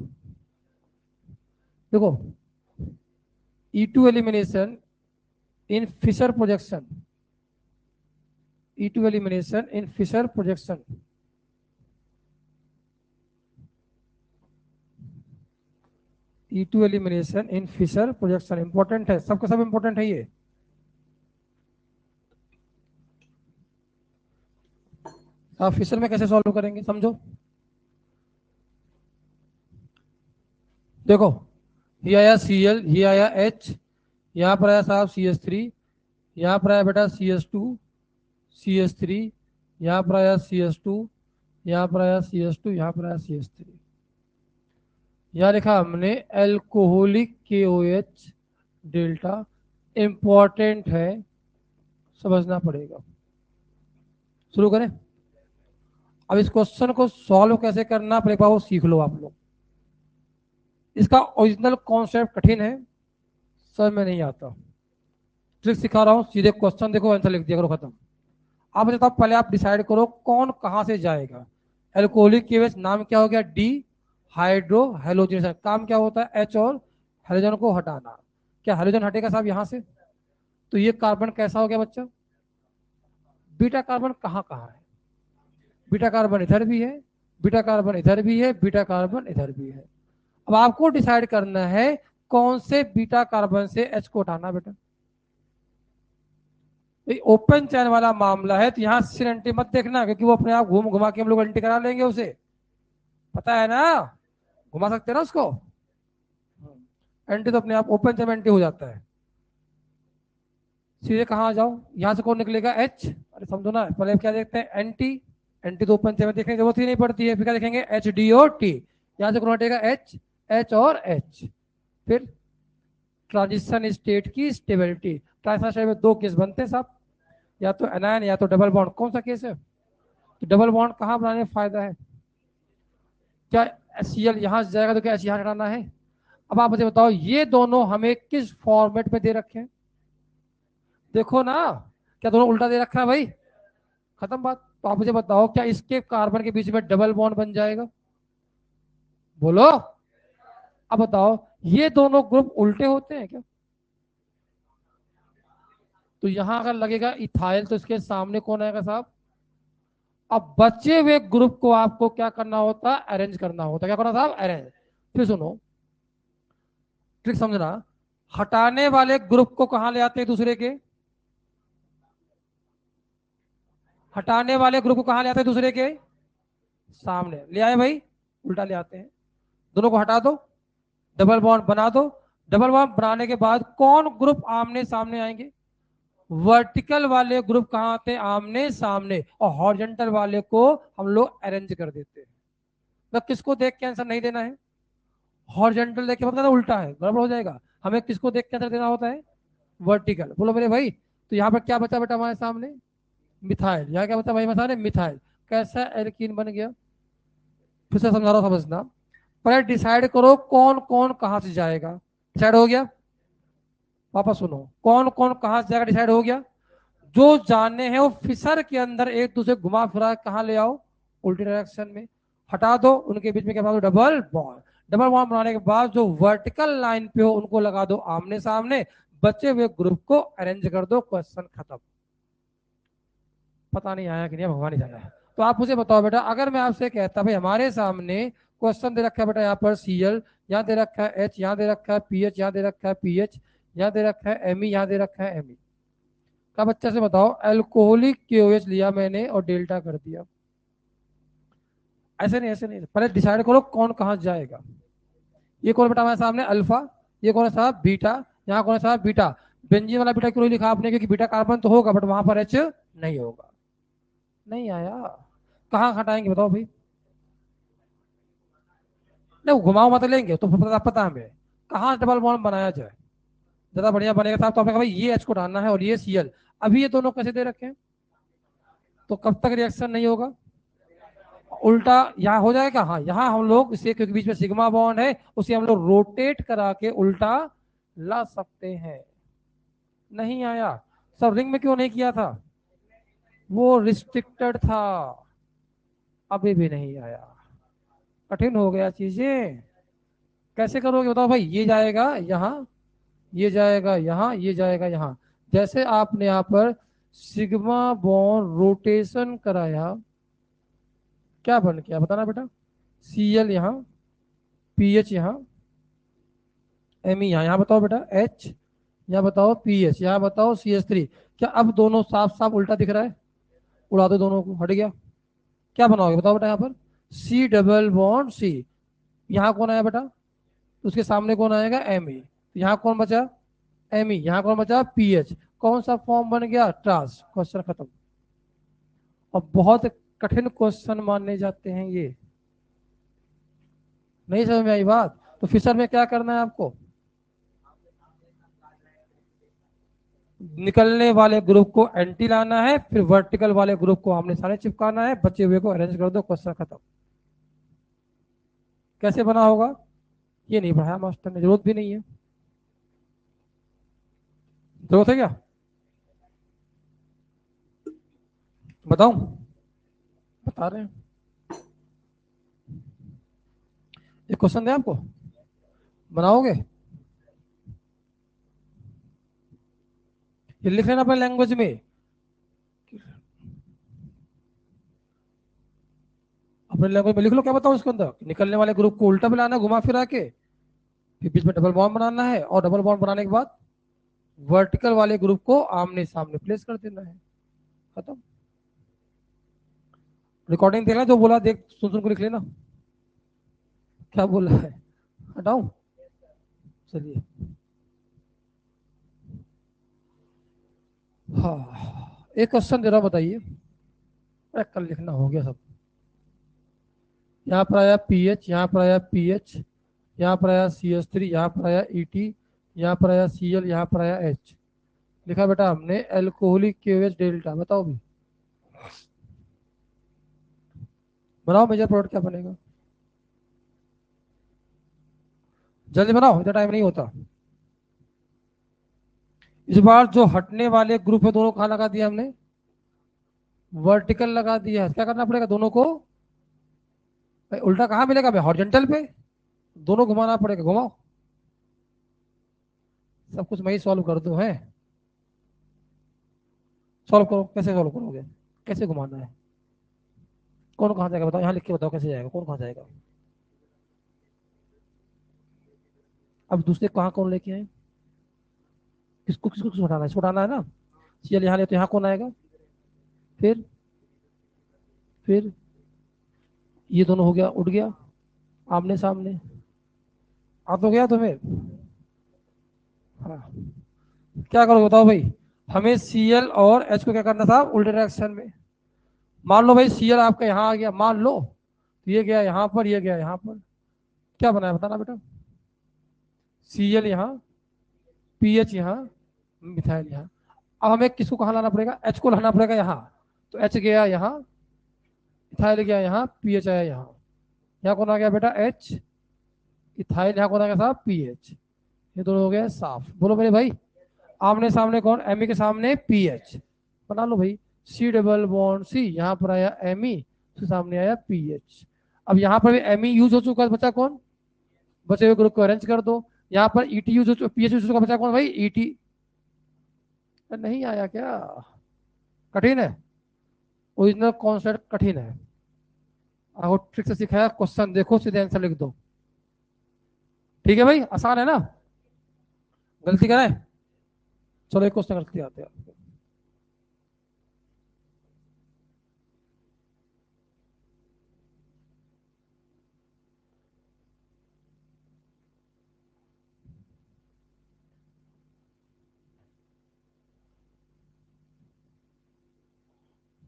A: देखो, E2 एलिमिनेशन इन फिशर प्रोजेक्शन, E2 एलिमिनेशन इन फिशर प्रोजेक्शन, E2 एलिमिनेशन इन फिशर प्रोजेक्शन इंपॉर्टेंट है, सबका सब इंपॉर्टेंट है ये, आप फिशर में कैसे सॉल्व करेंगे समझो। देखो ये आया Cl, ये आया H, यहाँ पर आया साहब CH3, यहाँ पर आया बेटा CH2, CH3, यहाँ पर आया CH2, यहाँ पर आया CH2, यहाँ पर आया CH3। यहाँ लिखा हमने एल्कोहलिक KOH डेल्टा, इंपॉर्टेंट है, समझना पड़ेगा। शुरू करें। अब इस क्वेश्चन को सॉल्व कैसे करना पर एक बार वो सीख लो आप लोग। इसका ओरिजिनल कॉन्सेप्ट कठिन है, समझ में नहीं आता। ट्रिक सिखा रहा हूँ, सीधे क्वेश्चन देखो, आंसर लिख दिया करो, खत्म। आप बताओ, पहले आप डिसाइड करो कौन कहां से जाएगा। एल्कोहलिक केवेज नाम क्या हो गया, डी हाइड्रो हेलोजन। काम क्या होता है, एच और हेलोजन को हटाना। क्या हेलोजन हटेगा साहब यहां से, तो ये कार्बन कैसा हो गया बच्चा, बीटा कार्बन कहाँ कहाँ है, बीटा कार्बन इधर भी है, बीटा कार्बन इधर भी है, बीटा कार्बन इधर भी है। अब आपको डिसाइड करना है कौन से बीटा कार्बन से एच को हटाना बेटा। ओपन चैन वाला मामला है तो यहां सिर एंटी मत देखना, क्योंकि वो अपने आप घूम घुमा के हम लोग एंटी करा लेंगे उसे, पता है ना, घुमा सकते हैं ना उसको। एंटी तो अपने आप ओपन चैन में एंटी हो जाता है। सीधे कहाँ आ जाओ, यहां से कौन निकलेगा, एच। अरे समझो ना, पहले क्या देखते हैं, एंटी। एंटी तो ओपन चैन में देखने की जरूरत ही नहीं पड़ती है, फिर क्या देखेंगे, एच डी और टी। यहां से कौन हटेगा, एच, एच और एच। फिर ट्रांजिशन स्टेट की स्टेबिलिटी। ट्रांजिशन स्टेट में दो केस बनते हैं साहब, या तो एनायन या तो डबल बॉन्ड। कौन सा केस है, तो डबल बॉन्ड कहाँ बनाने में फायदा है, क्या HCl यहां से जाएगा तो क्या H यहां हटाना है। अब आप मुझे बताओ, ये दोनों हमें किस फॉर्मेट में दे रखे हैं, देखो ना, क्या दोनों उल्टा दे रखा है भाई, खत्म बात। तो आप मुझे बताओ, क्या इसके कार्बन के बीच में डबल बॉन्ड बन जाएगा, बोलो। अब बताओ, ये दोनों ग्रुप उल्टे होते हैं क्या, तो यहां अगर लगेगा इथाइल तो इसके सामने कौन आएगा साहब। अब बचे हुए ग्रुप को आपको क्या करना होता, अरेंज करना होता, क्या करना साहब, अरेंज। फिर सुनो, ट्रिक समझना। हटाने वाले ग्रुप को कहां ले आते हैं दूसरे के, हटाने वाले ग्रुप को कहां ले आते हैं दूसरे के सामने, ले आए भाई, उल्टा ले आते हैं। दोनों को हटा दो, डबल बॉन्ड बना दो। डबल बॉन्ड बनाने के बाद कौन ग्रुप आमने सामने आएंगे, वर्टिकल वाले ग्रुप कहां आते हैं, आमने सामने, और हॉरिजॉन्टल वाले को हम लोग अरेंज कर देते हैं। तो किसको देख के आंसर नहीं देना है, हॉरिजॉन्टल देख के मतलब उल्टा है, गड़बड़ हो जाएगा। हमें किसको देख के आंसर देना होता है, वर्टिकल। बोलो मेरे भाई, तो यहाँ पर क्या बचा बेटा हमारे सामने, मिथाइल। यहाँ क्या बचा भाई हमारे सामने, मिथाइल। कैसा एल्कीन बन गया, फिर से समझा रहा हूं, समझना। पहले डिसाइड करो कौन कौन कहां से जाएगा, डिसाइड हो गया, वापस सुनो, कौन कौन कहां से जाएगा डिसाइड हो गया। जो जाने हैं वो फिशर के अंदर एक दूसरे घुमा फिरा कहां ले आओ, उल्टी डायरेक्शन में, हटा दो। उनके बीच में क्या बना दो, डबल बॉन्ड। डबल बॉन्ड बनाने के बाद जो वर्टिकल लाइन पे हो उनको लगा दो आमने सामने, बचे हुए ग्रुप को अरेंज कर दो, क्वेश्चन खत्म। पता नहीं आया कि नहीं, भगवान ही जाना है। तो आप मुझे बताओ बेटा, अगर मैं आपसे कहता भाई हमारे सामने क्वेश्चन दे रखा है बेटा, यहाँ पर Cl, यहाँ दे रखा है H, यहाँ दे रखा है PH, यहाँ दे रखा है PH, यहाँ दे रखा है Me, यहाँ दे रखा है Me। क्या बच्चा से बताओ, एल्कोहलिक KOH लिया मैंने और डेल्टा कर दिया, ऐसे नहीं ऐसे नहीं, पहले डिसाइड करो कौन कहां जाएगा। ये कौन बेटा हमारे सामने, अल्फा। ये कौन है साहब, बीटा। यहाँ कौन है साहब, बीटा। बेंजीन वाला बीटा क्यों लिखा आपने, क्योंकि बीटा कार्बन तो होगा बट वहां पर एच नहीं होगा। नहीं आया, कहाँ हटाएंगे बताओ भाई, नहीं घुमाओ मत लेंगे तो पता हमें कहाँ डबल बॉन्ड बनाया जाए, ज्यादा बढ़िया बनेगा साहब। तो आपने कहा भाई ये एच को डालना है और ये Cl। अभी ये दोनों कैसे दे रखे हैं, तो कब तक रिएक्शन नहीं होगा, उल्टा यहाँ हो जाएगा। हाँ यहाँ हम लोग इसे, क्योंकि बीच में सिग्मा बॉन्ड है, उसे हम लोग रोटेट करा के उल्टा ला सकते हैं। नहीं आया, सब रिंग में क्यों नहीं किया था, वो रिस्ट्रिक्टेड था, अभी भी नहीं आया, कठिन हो गया चीजें। कैसे करोगे बताओ भाई, ये जाएगा यहाँ, ये जाएगा यहाँ, ये जाएगा यहाँ। जैसे आपने यहाँ पर सिग्मा बॉन्ड रोटेशन कराया, क्या बन गया बताना बेटा, Cl यहाँ, PH यहाँ, Me यहाँ, यहाँ बताओ बेटा H, यहाँ बताओ PH, यहाँ बताओ CH3। क्या अब दोनों साफ साफ उल्टा दिख रहा है, उड़ा दो दोनों को, हट गया। क्या बनाओगे बताओ बेटा यहाँ पर, सी डबल बॉन्ड सी, यहाँ कौन आया बेटा, उसके सामने कौन आएगा एम ई, यहाँ कौन बचा एम ई, यहाँ कौन बचा पी एच, कौन सा फॉर्म बन गया ट्रांस, क्वेश्चन खत्म। और बहुत कठिन क्वेश्चन माने जाते हैं ये, नहीं समझ में आई बात, तो फिशर में क्या करना है आपको, निकलने वाले ग्रुप को एंटी लाना है, फिर वर्टिकल वाले ग्रुप को आमने सामने चिपकाना है, बचे हुए को अरेंज कर दो, क्वेश्चन खत्म। कैसे बना होगा ये नहीं पढ़ाया मास्टर ने, जरूरत भी नहीं है, जरूरत है क्या बताऊं, बता रहे हैं, एक क्वेश्चन दे आपको, बनाओगे, ये लिख लेना अपने लैंग्वेज में, अपने लैंग्वेज में लिख लो, क्या बताओ उसके अंदर, निकलने वाले ग्रुप को उल्टा मिलाना घुमा फिरा के, फिर बीच में डबल बॉन्ड बनाना है, और डबल बॉन्ड बनाने के बाद वर्टिकल वाले ग्रुप को आमने सामने प्लेस कर देना है, खत्म। रिकॉर्डिंग देखना जो बोला, देख सुन सुन को लिख लेना, क्या बोल रहा है, हटाऊं, चलिए। हाँ एक क्वेश्चन जरा बताइए, कल लिखना हो गया सब, यहाँ पर आया पी एच, यहाँ पर आया पी एच, यहाँ पर आया सी एच थ्री, यहाँ पर आया ई टी, यहाँ पर आया सी एल, यहाँ पर आया एच, लिखा बेटा हमने एल्कोहलिक केवेज डेल्टा, बताओ भी, बनाओ मेजर प्रोडक्ट क्या बनेगा, जल्दी बनाओ, इतना टाइम नहीं होता। इस बार जो हटने वाले ग्रुप है दोनों कहाँ लगा दिया हमने, वर्टिकल लगा दिया है, क्या करना पड़ेगा दोनों को, भाई उल्टा कहाँ मिलेगा भाई, हॉरिजॉन्टल पे, दोनों घुमाना पड़ेगा, घुमाओ, सब कुछ मैं ही सॉल्व कर दूं है, सॉल्व करो, कैसे सॉल्व करोगे, कैसे घुमाना है, कौन कहाँ जाएगा बताओ, यहाँ लिख के बताओ कैसे जाएगा, कौन कहाँ जाएगा, अब दूसरे कहाँ कौन लेके आए, किसको किसको किसको हटाना है, इसको हटाना है ना, चलिए यहाँ ले, तो यहाँ कौन आएगा, फिर ये दोनों हो गया, उठ गया आमने सामने, आ तो गया तुम्हें, हाँ क्या करो बताओ भाई, हमें सी एल और एच को क्या करना था उल्टे डायरेक्शन में, मान लो भाई सी एल आपका यहाँ आ गया, मान लो, तो ये गया यहाँ पर, ये गया यहाँ पर, क्या बनाया बताना बेटा, सी एल यहाँ, पी एच यहाँ, मिथाइल यहाँ, अब हमें किसको कहाँ लाना पड़ेगा, एच को लाना पड़ेगा यहाँ, तो एच गया यहाँ, इथाइल गया यहाँ, पी एच आया यहाँ, यहाँ कौन आ गया बेटा एच, इथाइल यहाँ कौन आ गया साहब पी एच, ये दोनों हो गए साफ, बोलो मेरे भाई, आमने सामने कौन, एम के सामने पी एच, बना लो भाई, सी डबल बॉन्ड सी, यहाँ पर आया एम ई, उसके सामने आया पी एच, अब यहाँ पर भी एम ई यूज हो चुका है, बचा कौन, बचे हुए ग्रुप को अरेंज कर दो, यहाँ पर ई टी यूज हो, पी एच यूज हो चुका, बचा कौन भाई ई टी, नहीं आया क्या, कठिन है, ओरिजिनल कॉन्सेप्ट कठिन है, आपको ट्रिक से सिखाया, क्वेश्चन देखो सीधे आंसर लिख दो, ठीक है भाई, आसान है ना, गलती कराए, चलो एक क्वेश्चन गलती आते हैं,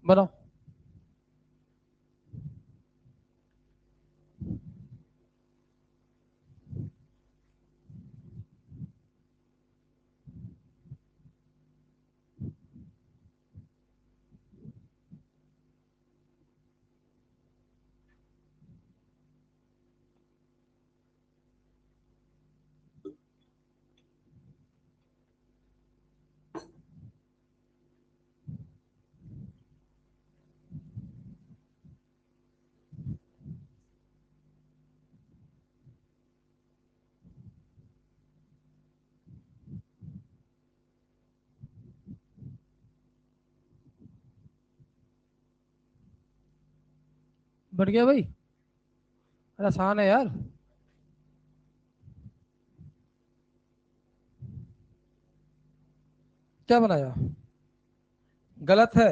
A: बनाओ, बन गया भाई, अरे आसान है यार, क्या बनाया, गलत है,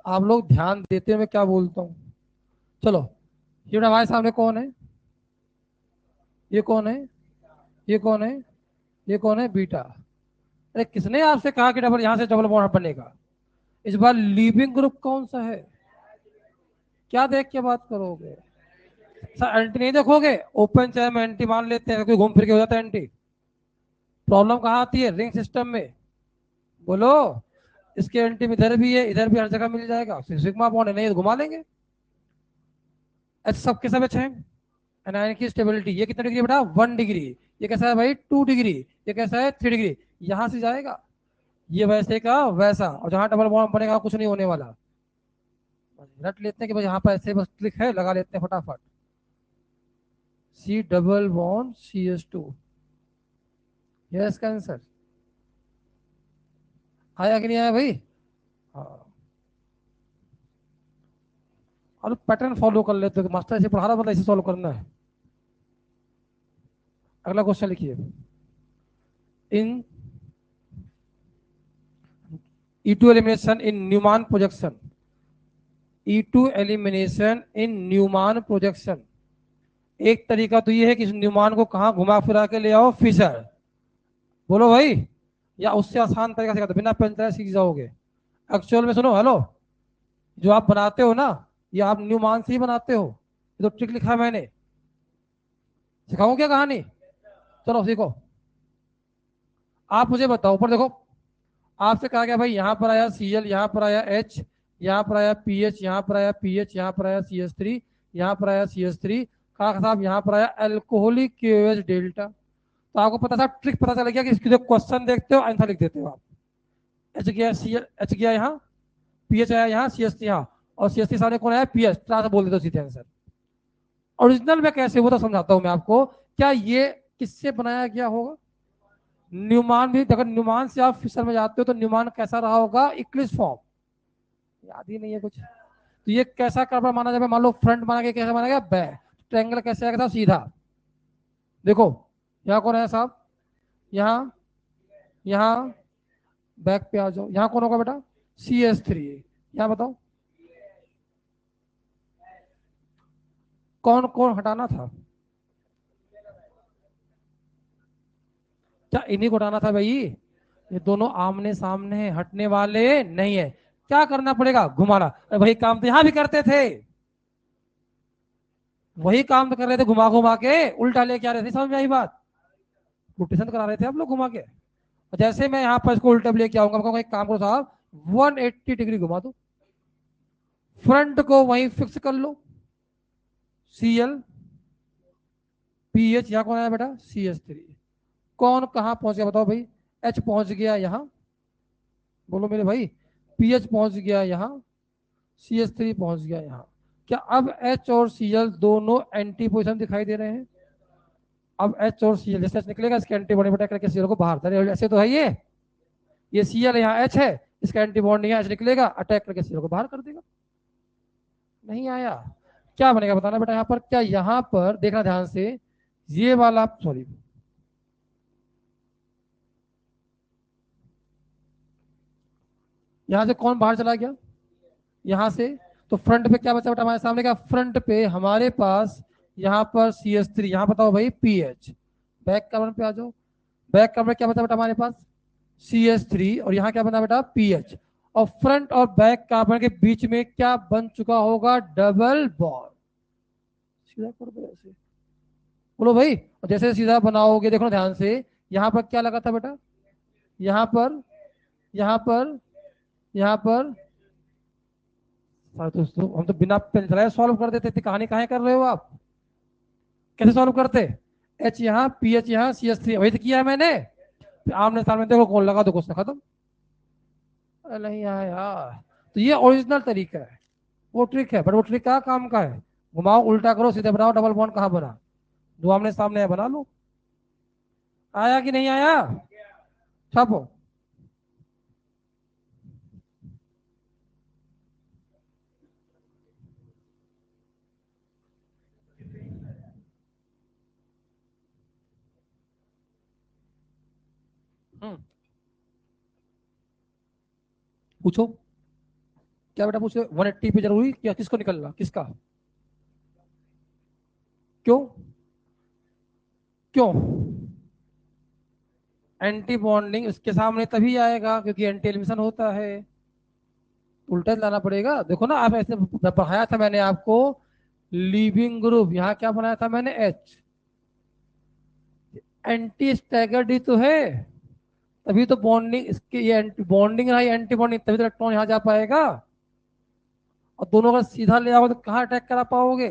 A: आप लोग ध्यान देते हैं मैं क्या बोलता हूँ। चलो, ये हमारे सामने कौन है, ये कौन है, ये कौन है, ये कौन है, बीटा। अरे किसने आपसे कहा कि डबल यहां से डबल बॉन्ड बनेगा। इस बार लीविंग ग्रुप कौन सा है, क्या देख के बात करोगे। सर एंटी नहीं देखोगे, ओपन चेयर में एंटी मान लेते हैं, कोई घूम फिर के हो जाता है एंटी। प्रॉब्लम कहाँ आती है, रिंग सिस्टम में। बोलो, इसके एंटी में इधर भी है, इधर भी हर जगह मिल जाएगा, सिग्मा बॉन्ड है नहीं तो घुमा लेंगे। एच सबके सब एच है। एनायन की स्टेबिलिटी ये कितना डिग्री है बेटा, 1 डिग्री। ये कैसा है भाई, 2 डिग्री। ये कैसा है, 3 डिग्री। यहां से जाएगा, ये वैसे का वैसा, और जहां डबल बॉन्ड बनेगा कुछ नहीं होने वाला। रट लेते हैं कि भाई यहाँ पर ऐसे बस क्लिक है, लगा लेते हैं फटाफट। सी डबल बॉन्ड CH2, यह इसका आंसर। आया कि नहीं आया भाई। हाँ, और पैटर्न फॉलो कर लेते हो, मास्टर ऐसे पढ़ा रहा मतलब ऐसे सॉल्व करना है। अगला क्वेश्चन लिखिए। इन E2 एलिमिनेशन इन न्यूमान प्रोजेक्शन, E2 एलिमिनेशन इन न्यूमान प्रोजेक्शन। एक तरीका तो ये है कि इस न्यूमान को कहाँ घुमा फिरा के ले आओ, फिशर। बोलो भाई, या उससे आसान तरीका से बिना पेन चलाए सीख जाओगे। एक्चुअल में सुनो, हेलो, जो आप बनाते हो ना, ये आप न्यूमान से ही बनाते हो। ये तो ट्रिक लिखा है मैंने, सिखाऊं क्या कहानी। चलो सीखो। आप मुझे बताओ, ऊपर देखो, आपसे कहा गया भाई यहाँ पर आया Cl, यहाँ पर आया H, यहाँ पर आया PH, यहाँ पर आया PH, यहाँ पर आया CH3, यहाँ पर आया CH3। कहा साहब यहाँ पर आया अल्कोहलिक KOH डेल्टा। तो आपको पता था, ट्रिक पता चल गया कि इसकी जो क्वेश्चन देखते हो आंसर लिख देते हो आप। एच गया, Cl H गया यहाँ, PH आया यहाँ, CH3 यहाँ, और CH3 सामने कौन आया, PH। तरह से बोल देते हो सीधे आंसर। ओरिजिनल में कैसे वो तो समझाता हूं मैं आपको। क्या ये किससे बनाया गया होगा, न्यूमान भी। अगर न्यूमान से आप फिशर में जाते हो तो न्यूमान कैसा रहा होगा, इक्लिस फॉर्म। याद ही नहीं है कुछ। तो ये कैसा कर्व माना जाए, मान लो फ्रंट माना गया, कैसा माना गया, बैक। ट्रायंगल कैसे आएगा, सीधा। देखो, यहाँ कौन है साहब, यहाँ, यहाँ, बैक पे आ जाओ, यहाँ कौन होगा बेटा, CH3। यहाँ बताओ कौन कौन हटाना था, क्या इन्हीं को हटाना था भाई। ये दोनों आमने सामने हैं, हटने वाले नहीं है। क्या करना पड़ेगा, घुमाना। अरे वही काम तो यहां भी करते थे, वही काम तो कर रहे थे, घुमा घुमा के उल्टा लेके आ रहे थे। समझ में आई बात, रोटेशन करा रहे थे आप लोग घुमा के। और जैसे मैं यहाँ पर इसको उल्टा लेके आऊंगा, मैं कहूँगा एक काम करो साहब, 180 डिग्री घुमा दो, फ्रंट को वहीं फिक्स कर लो। Cl PH, यहाँ कौन आया बेटा, CH3। कौन कहाँ पहुंच गया बताओ भाई, H पहुंच गया यहाँ, बोलो मेरे भाई, PH पहुंच गया यहाँ, CH3 पहुंच गया यहाँ। क्या अब H और Cl दोनों एंटी पोजिशन दिखाई दे रहे हैं। अब H और Cl जैसे H निकलेगा, इसके एंटी बॉडी अटैक करके Cl को बाहर था, ऐसे तो है ये Cl यहाँ H है, इसका एंटी बॉन्ड यहाँ H निकलेगा, अटैक करके Cl को बाहर कर देगा। नहीं आया, क्या बनेगा बताना बेटा। यहाँ पर क्या, यहाँ पर देखना ध्यान से, ये वाला, सॉरी, यहाँ से कौन बाहर चला गया, यहाँ से। तो फ्रंट पे क्या बचा बेटा हमारे सामने, क्या फ्रंट पे हमारे पास, यहाँ पर CH3, यहाँ बताओ भाई PH। बैक कवर पे आ जाओ, बैक कवर क्या बचा बेटा हमारे पास, CH3, और यहाँ क्या बना बेटा, PH। और फ्रंट और बैक कार्बन के बीच में क्या बन चुका होगा, डबल बॉन्ड। सीधा कर दो ऐसे, बोलो भाई। और जैसे सीधा बनाओगे, देखो ध्यान से, यहाँ पर क्या लगा था बेटा, यहाँ पर, यहाँ पर, यहाँ पर। सारे दोस्तों, हम तो बिना पेन चलाए सॉल्व कर देते थे, कहानी काहे कर रहे हो आप। कैसे सॉल्व करते, H यहाँ, PH यहाँ, CH3, वही तो किया है मैंने। आमने सामने देखो कौन लगा, दो क्वेश्चन खत्म। अरे नहीं आया यार, तो ये ओरिजिनल तरीका है, वो ट्रिक है, बट वो ट्रिक क्या काम का है, घुमाओ उल्टा करो सीधे बनाओ, डबल बॉन्ड कहाँ बना, दो आमने सामने है बना लो। आया कि नहीं आया, छापो। पूछो। क्या बेटा पूछे 180 पे जरूरी क्या, किसको निकलना, किसका, क्यों, क्यों, एंटी बॉन्डिंग उसके सामने तभी आएगा क्योंकि एंटी एलिमिनेशन होता है, उल्टा लाना पड़ेगा। देखो ना आप ऐसे पढ़ाया था मैंने आपको, लीविंग ग्रुप यहाँ क्या बनाया था मैंने, एच, एंटी स्टैगर्ड ही तो है, तभी तो बॉन्डिंग इसके, ये एंटी बॉन्डिंग रहा, एंटी बॉन्डिंग, तभी तो इलेक्ट्रॉन यहाँ जा पाएगा। और दोनों का सीधा ले आओगे तो कहाँ अटैक करा पाओगे।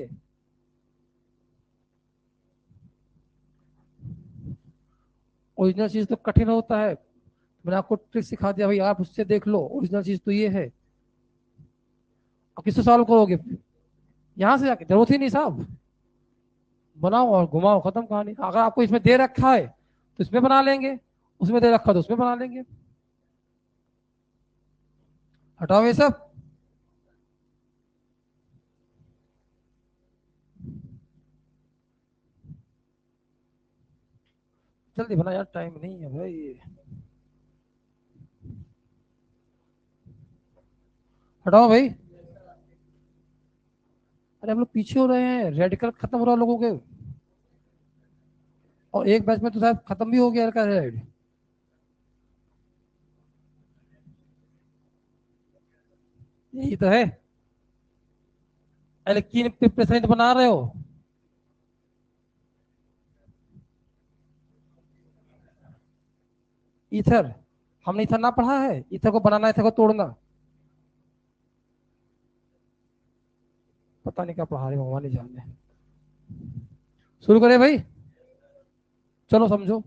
A: ओरिजिनल चीज तो कठिन होता है, मैंने आपको ट्रिक सिखा दिया भाई, आप उससे देख लो, ओरिजिनल चीज तो ये है। अब किससे सॉल्व करोगे, यहाँ से जाके जरूरत ही नहीं साहब, बनाओ और घुमाओ, खत्म कहानी। अगर आपको इसमें दे रखा है तो इसमें बना लेंगे, उसमें दे रखा तो उसमें बना लेंगे। हटाओ ये सब। जल्दी बना यार, टाइम नहीं है भाई। हटाओ भाई। अरे हम लोग पीछे हो रहे हैं, रेडिकल खत्म हो रहा है लोगों के, और एक बैच में तो साहब खत्म भी हो गया का रेड। यही तो है, एल्कीन प्रिपरेशन बना रहे हो। ईथर, हमने ईथर ना पढ़ा है, ईथर को बनाना, ईथर को तोड़ना, पता नहीं क्या पढ़ा रहे, भगवान ही जाने। शुरू करें भाई, चलो समझो,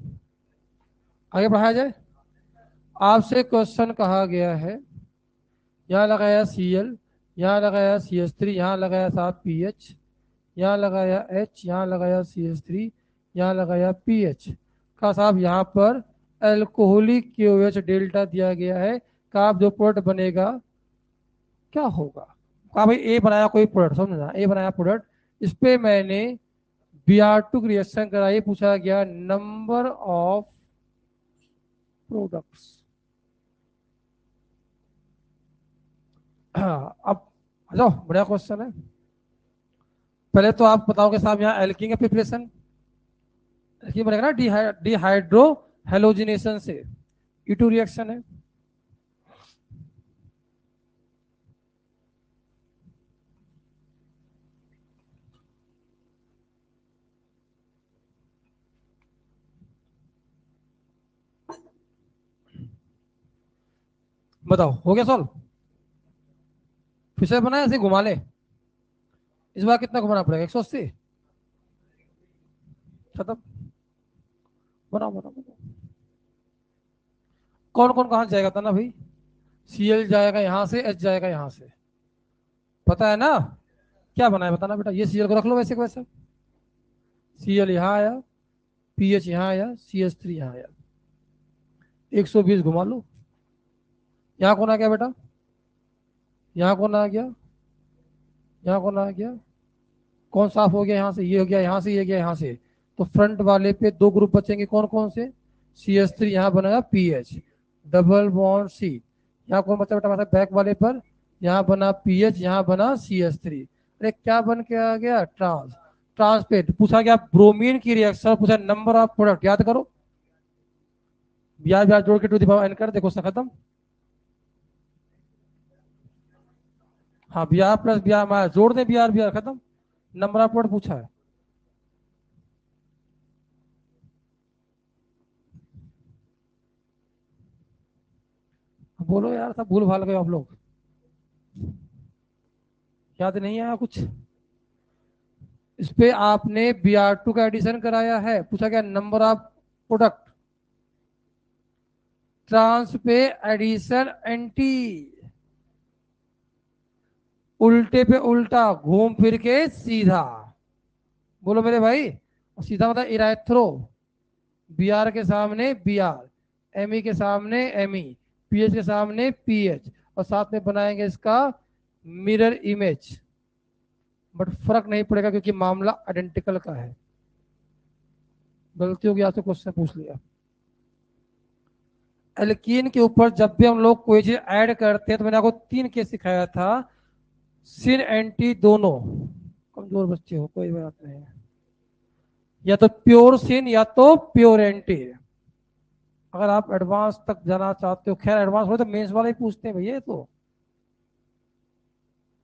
A: आगे बढ़ाया जाए। आपसे क्वेश्चन कहा गया है, यहाँ लगाया Cl, यहाँ लगाया CH3, यहाँ लगाया साथ पीएच, यहाँ लगाया H, यहाँ लगाया CH3, यहाँ लगाया पीएच का साहब, यहाँ पर एल्कोहलिक KOH डेल्टा दिया गया है, का जो प्रोडक्ट बनेगा क्या होगा। कहा भाई ए बनाया कोई प्रोडक्ट, समझना, ए बनाया प्रोडक्ट, इस पे मैंने Br2 रिएक्शन कराई, पूछा गया नंबर ऑफ प्रोडक्ट्स। अब आ जाओ, बढ़िया क्वेश्चन है। पहले तो आप बताओगे साहब यहाँ एल्कीन का प्रिपरेशन, एल्कीन बनेगा ना डिहाइड्रो हेलोजिनेशन से, E2 रिएक्शन है। बताओ हो गया सॉल्व, फिर से बनाए ऐसे घुमा ले, इस बार कितना घुमाना पड़ेगा, 180, खत्म, बनाओ बनाओ बनाओ। कौन कौन कहाँ जाएगा था ना भाई, Cl जाएगा यहाँ से, H जाएगा यहाँ से, पता है ना। क्या बनाया बताना बेटा, ये Cl को रख लो वैसे को वैसे, Cl यहाँ आया, पीएच यहाँ आया, CH3 यहाँ आया, 120 घुमा लो। यहाँ कौन आ गया बेटा, यहाँ कौन आ गया, यहाँ कौन आ गया, कौन साफ हो गया यहाँ से, ये हो गया यहाँ से, ये गया यहाँ से, तो फ्रंट वाले पे दो ग्रुप बचेंगे, कौन कौन से, CH3 यहाँ बनेगा पीएच, डबल बॉन्ड C, यहाँ कौन बचा बेटा हमारे बैक वाले पर, यहाँ बना पीएच, यहाँ बना CH3, अरे क्या बन के आ गया, ट्रांसपेट। पूछा गया ब्रोमीन की रिएक्शन, पूछा नंबर ऑफ प्रोडक्ट, याद करो, ब्याज ब्याज जोड़ के टू द पावर n कर, देखो खत्म। हाँ B R plus B R minus, जोड़ दे बी आर खत्म, नंबर ऑफ प्रोडक्ट पूछा है। बोलो यार, सब भूल भाल गए आप लोग, याद नहीं आया कुछ। इस पे आपने Br2 का एडिशन कराया है, पूछा गया नंबर ऑफ प्रोडक्ट, ट्रांस पे एडिशन एंटी, उल्टे पे उल्टा, घूम फिर के सीधा, बोलो मेरे भाई, सीधा मतलब इराथ्रो, बी आर के सामने बी आर, एम ई के सामने एम ई, पीएच के सामने पीएच, और साथ में बनाएंगे इसका मिरर इमेज, बट फर्क नहीं पड़ेगा क्योंकि मामला आइडेंटिकल का है। गलती होगी आपसे क्वेश्चन पूछ लिया, एल्कीन के ऊपर जब भी हम लोग कोई चीज ऐड करते हैं तो मैंने आपको 3 केस सिखाया था, सिन एंटी दोनों। कमजोर बच्चे हो कोई बात नहीं, या तो प्योर सिन या तो प्योर एंटी। अगर आप एडवांस तक जाना चाहते हो, खैर एडवांस हो तो मेंस वाले ही पूछते हैं भैया। तो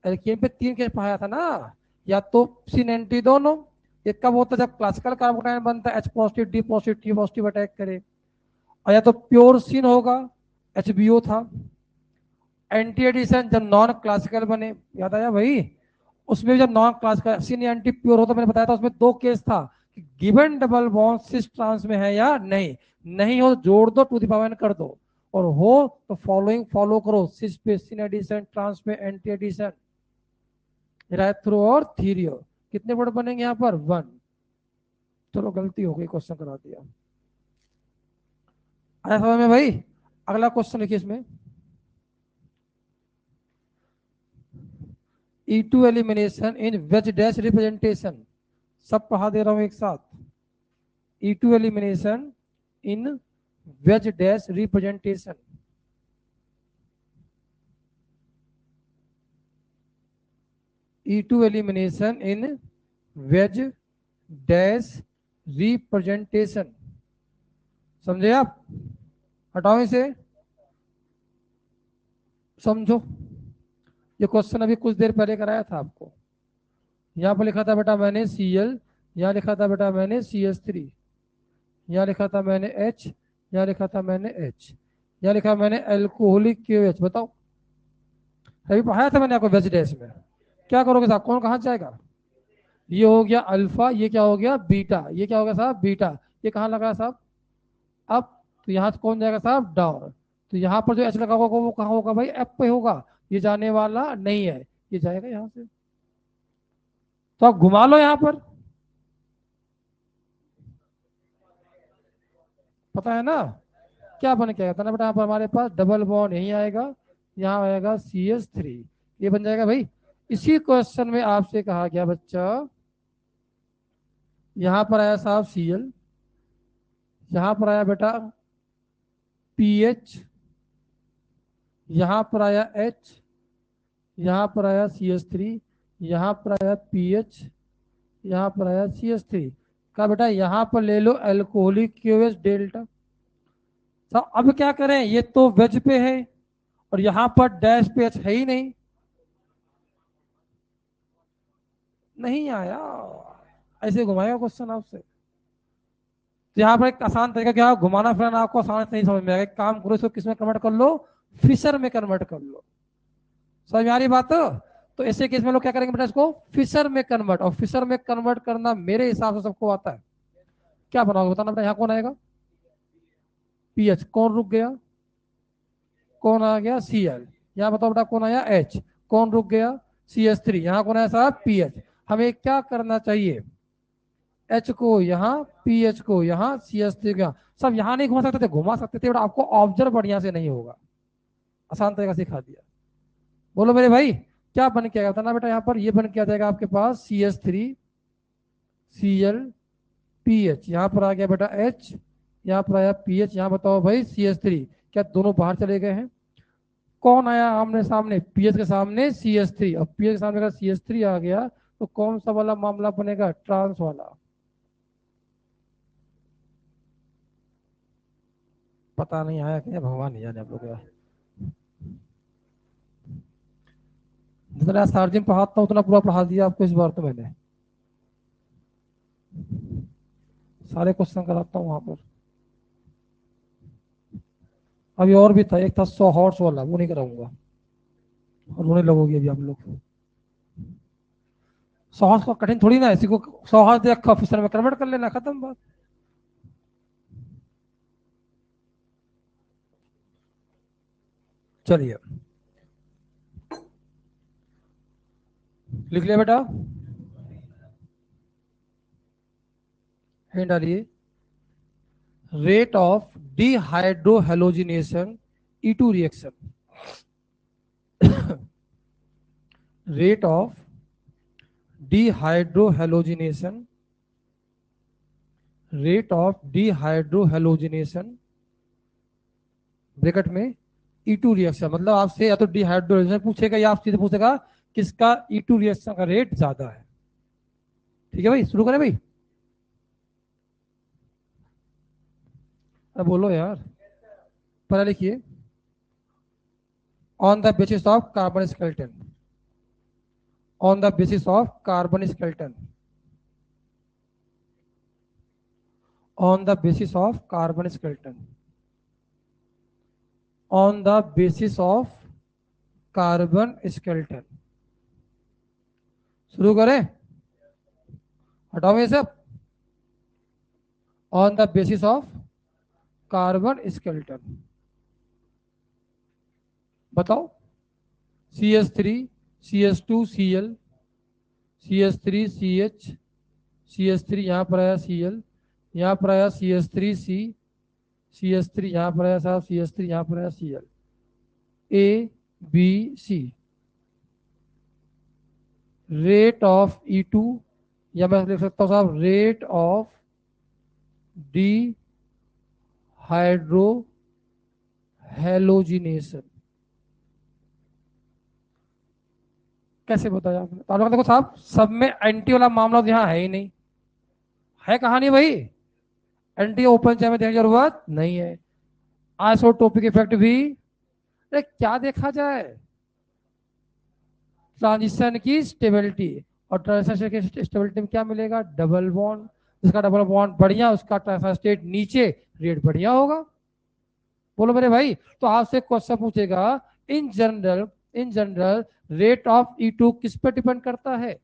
A: एल्केन पे 3 केस पढ़ाया था ना, या तो सिन एंटी दोनों। ये कब होता है? जब क्लासिकल कार्बोनाइल बनता है, H positive D positive T positive attack करे। और या तो प्योर सिन होगा, HBO था। एंटी एडिशन जब नॉन क्लासिकल बने, याद आया भाई? उसमें जब नॉन क्लासिकल सिन या एंटी प्योर होता, मैंने बताया था उसमें 2 केस था कि given double bond cis trans में है या नहीं। नहीं हो तो जोड़ दो, टू द पावर n कर दो, और हो तो फॉलोइंग फॉलो करो, सिस पे सिन एडिशन, ट्रांस में एंटी एडिशन, रेथ्रो और थीरियो। कितने वर्ड बनेंगे यहाँ पर? 1। चलो गलती हो गई, क्वेश्चन करा दिया। आया समझ में भाई? अगला क्वेश्चन लिखिए इसमें। E2 elimination in wedge dash representation. सब पढ़ा दे रहा हूं एक साथ। E2 elimination in wedge dash representation. E2 elimination in wedge dash representation. समझे आप? हटाओ इसे, समझो। ये क्वेश्चन अभी कुछ देर पहले कराया था आपको। यहाँ पर लिखा था बेटा मैंने Cl, यहाँ लिखा था बेटा मैंने CH3, यहाँ लिखा था मैंने H, यहाँ लिखा था मैंने H, यहाँ लिखा मैंने एल्कोहलिक KOH। बताओ, अभी पढ़ाया था मैंने आपको वेज डैश में। क्या करोगे साहब? कौन कहाँ जाएगा? ये हो गया अल्फा, ये क्या हो गया? बीटा, ये क्या हो गया साहब? बीटा। ये कहाँ लगा साहब? अप। तो यहाँ से कौन जाएगा साहब? डाउन। तो यहाँ पर जो एच लगा होगा वो कहाँ होगा भाई? एप पे होगा। ये जाने वाला नहीं है, ये जाएगा यहाँ से। तो आप घुमा लो यहाँ पर, पता है ना क्या बन के आएगा? था ना बेटा यहाँ पर हमारे पास डबल बॉन्ड यहीं आएगा, यहाँ आएगा CH3, ये बन जाएगा भाई। इसी क्वेश्चन में आपसे कहा गया बच्चा, यहाँ पर आया साहब Cl, यहाँ पर आया बेटा PH, यहाँ पर आया H, यहाँ पर आया CH3, यहाँ पर आया PH, यहाँ पर आया CH3। कहा बेटा यहाँ पर ले लो एल्कोहलिक KOH डेल्टा। तो अब क्या करें? ये तो वेज पे है और यहाँ पर डैश पे H है ही नहीं। नहीं आया, ऐसे घुमाएगा क्वेश्चन आपसे। तो यहाँ पर एक आसान तरीका क्या है, घुमाना फिराना आपको आसान से नहीं समझ में आएगा। एक काम करो, इसको किस में कन्वर्ट कर लो? फिशर में कन्वर्ट कर लो। समझ में आ रही बात? तो ऐसे केस में लोग क्या करेंगे बेटा? इसको फिशर में कन्वर्ट, और फिशर में कन्वर्ट करना मेरे हिसाब से सबको आता है। क्या बनाओगे बताना बेटा? यहाँ कौन आएगा? PH। कौन रुक गया? कौन आ गया? Cl। यहाँ बताओ बेटा कौन आया? H। कौन रुक गया? CH3। यहाँ कौन आया साहब? PH। हमें क्या करना चाहिए? H को यहाँ, PH को यहाँ, CH3 को यहाँ। सब यहाँ नहीं घुमा सकते थे? घुमा सकते थे, बट आपको ऑब्जर्व बढ़िया से नहीं होगा। आसान तरीका सिखा दिया। बोलो मेरे भाई, क्या बन के आएगा बताना बेटा? यहाँ पर ये बन के आ जाएगा आपके पास CH3 Cl PH। यहाँ पर आ गया बेटा H, यहाँ पर आया PH। यहाँ बताओ भाई CH3, क्या दोनों बाहर चले गए हैं? कौन आया आमने सामने? PH के सामने CH3, और PH के सामने अगर CH3 आ गया तो कौन सा वाला मामला बनेगा? ट्रांस वाला। पता नहीं आया क्या, भगवान नहीं जाने आप लोग। जितना सार्जिन पढ़ाता हूँ उतना पूरा पढ़ा दिया आपको इस बार तो मैंने। सारे क्वेश्चन कराता हूँ वहां पर। अभी और भी था, एक था 100 हॉर्स वाला, वो नहीं कराऊंगा, और रोने लगोगे अभी आप लोग। 100 हॉर्स का कठिन थोड़ी ना है, इसी को 100 हॉर्स देख ऑफिसर में कन्वर्ट कर लेना, खत्म बात। चलिए लिख लिया बेटा? हिंट डालिए। Rate of dehydrohalogenation E2 reaction. Rate of dehydrohalogenation, rate of dehydrohalogenation bracket में E2 रिएक्शन, मतलब आपसे या तो डिहाइड्रोजन पूछेगा या आप सीधे पूछेगा किसका E2 रिएक्शन का रेट ज्यादा है। ठीक है भाई, शुरू करें भाई। अब बोलो यार, पहले लिखिए, on the basis of carbon skeleton, on the basis of carbon skeleton, on the basis of carbon skeleton, on the basis of carbon skeleton. शुरू करें, हटाओ ये सब। On the basis of carbon skeleton, बताओ। CH3 CH2Cl, CH3CH, CH3 यहाँ पर आया Cl, यहाँ पर आया CH3C, CH3 यहाँ पर आया साहब, CH3 यहाँ पर आया Cl, ABC। Rate of E2, या मैं लिख सकता हूँ साहब rate of D hydro halogenation. कैसे बताया आपने? तो आप लोग देखो साहब, सब में एंटी वाला मामला तो यहाँ है ही नहीं, है कहानी भाई। एंटी ओपन चैन में देखने की जरूरत नहीं है। आइसोटोपिक इफेक्ट भी, अरे क्या देखा जाए, ट्रांजिशन की स्टेबिलिटी, और ट्रांजिशन की स्टेबिलिटी में क्या मिलेगा, डबल बॉन्ड। जिसका डबल बॉन्ड बढ़िया, उसका ट्रांजिशन स्टेट नीचे, रेट बढ़िया होगा। बोलो मेरे भाई। तो आपसे क्वेश्चन पूछेगा, in general, in general rate of E2 किस पर डिपेंड करता है,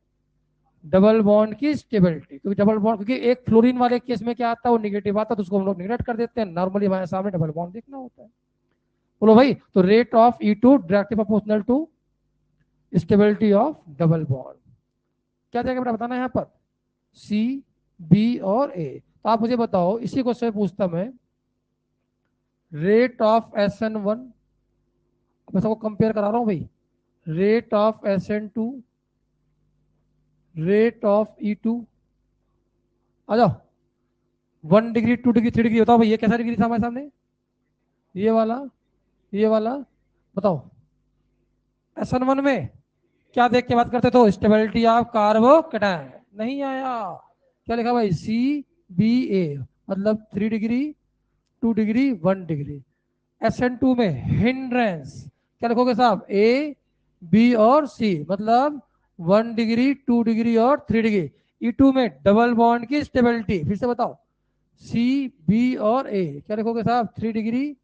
A: डबल बॉन्ड की स्टेबिलिटी। क्योंकि डबल बॉन्ड, क्योंकि एक फ्लोरीन वाले केस में क्या आता है, वो निगेटिव आता है, तो उसको हम लोग निगलेक्ट कर देते हैं। नॉर्मली हमारे सामने डबल बॉन्ड देखना होता है। बोलो भाई, तो rate of E2 directly proportional to stability of double bond. क्या जाएगा बेटा बताना यहाँ पर, C, B और A। तो आप मुझे बताओ, इसी क्वेश्चन पूछता मैं, रेट ऑफ SN1, मैं सबको कंपेयर करा रहा हूँ भाई, rate of SN2, rate of E2, आ जाओ। 1 डिग्री, 2 डिग्री, 3 डिग्री, बताओ भाई ये कैसा डिग्री था हमारे सामने, ये वाला, ये वाला। बताओ SN1 में क्या देख के बात करते, तो स्टेबिलिटी ऑफ कार्बोकैटायन नहीं आया। क्या लिखा भाई, CBA, मतलब 3 डिग्री, 2 डिग्री, 1 डिग्री। SN2 में हिंड्रेंस, क्या लिखोगे साहब, A, B और C, मतलब 1 डिग्री, 2 डिग्री और 3 डिग्री। E2 में डबल बॉन्ड की स्टेबिलिटी, फिर से बताओ, C, B और A, क्या लिखोगे साहब, 3 डिग्री,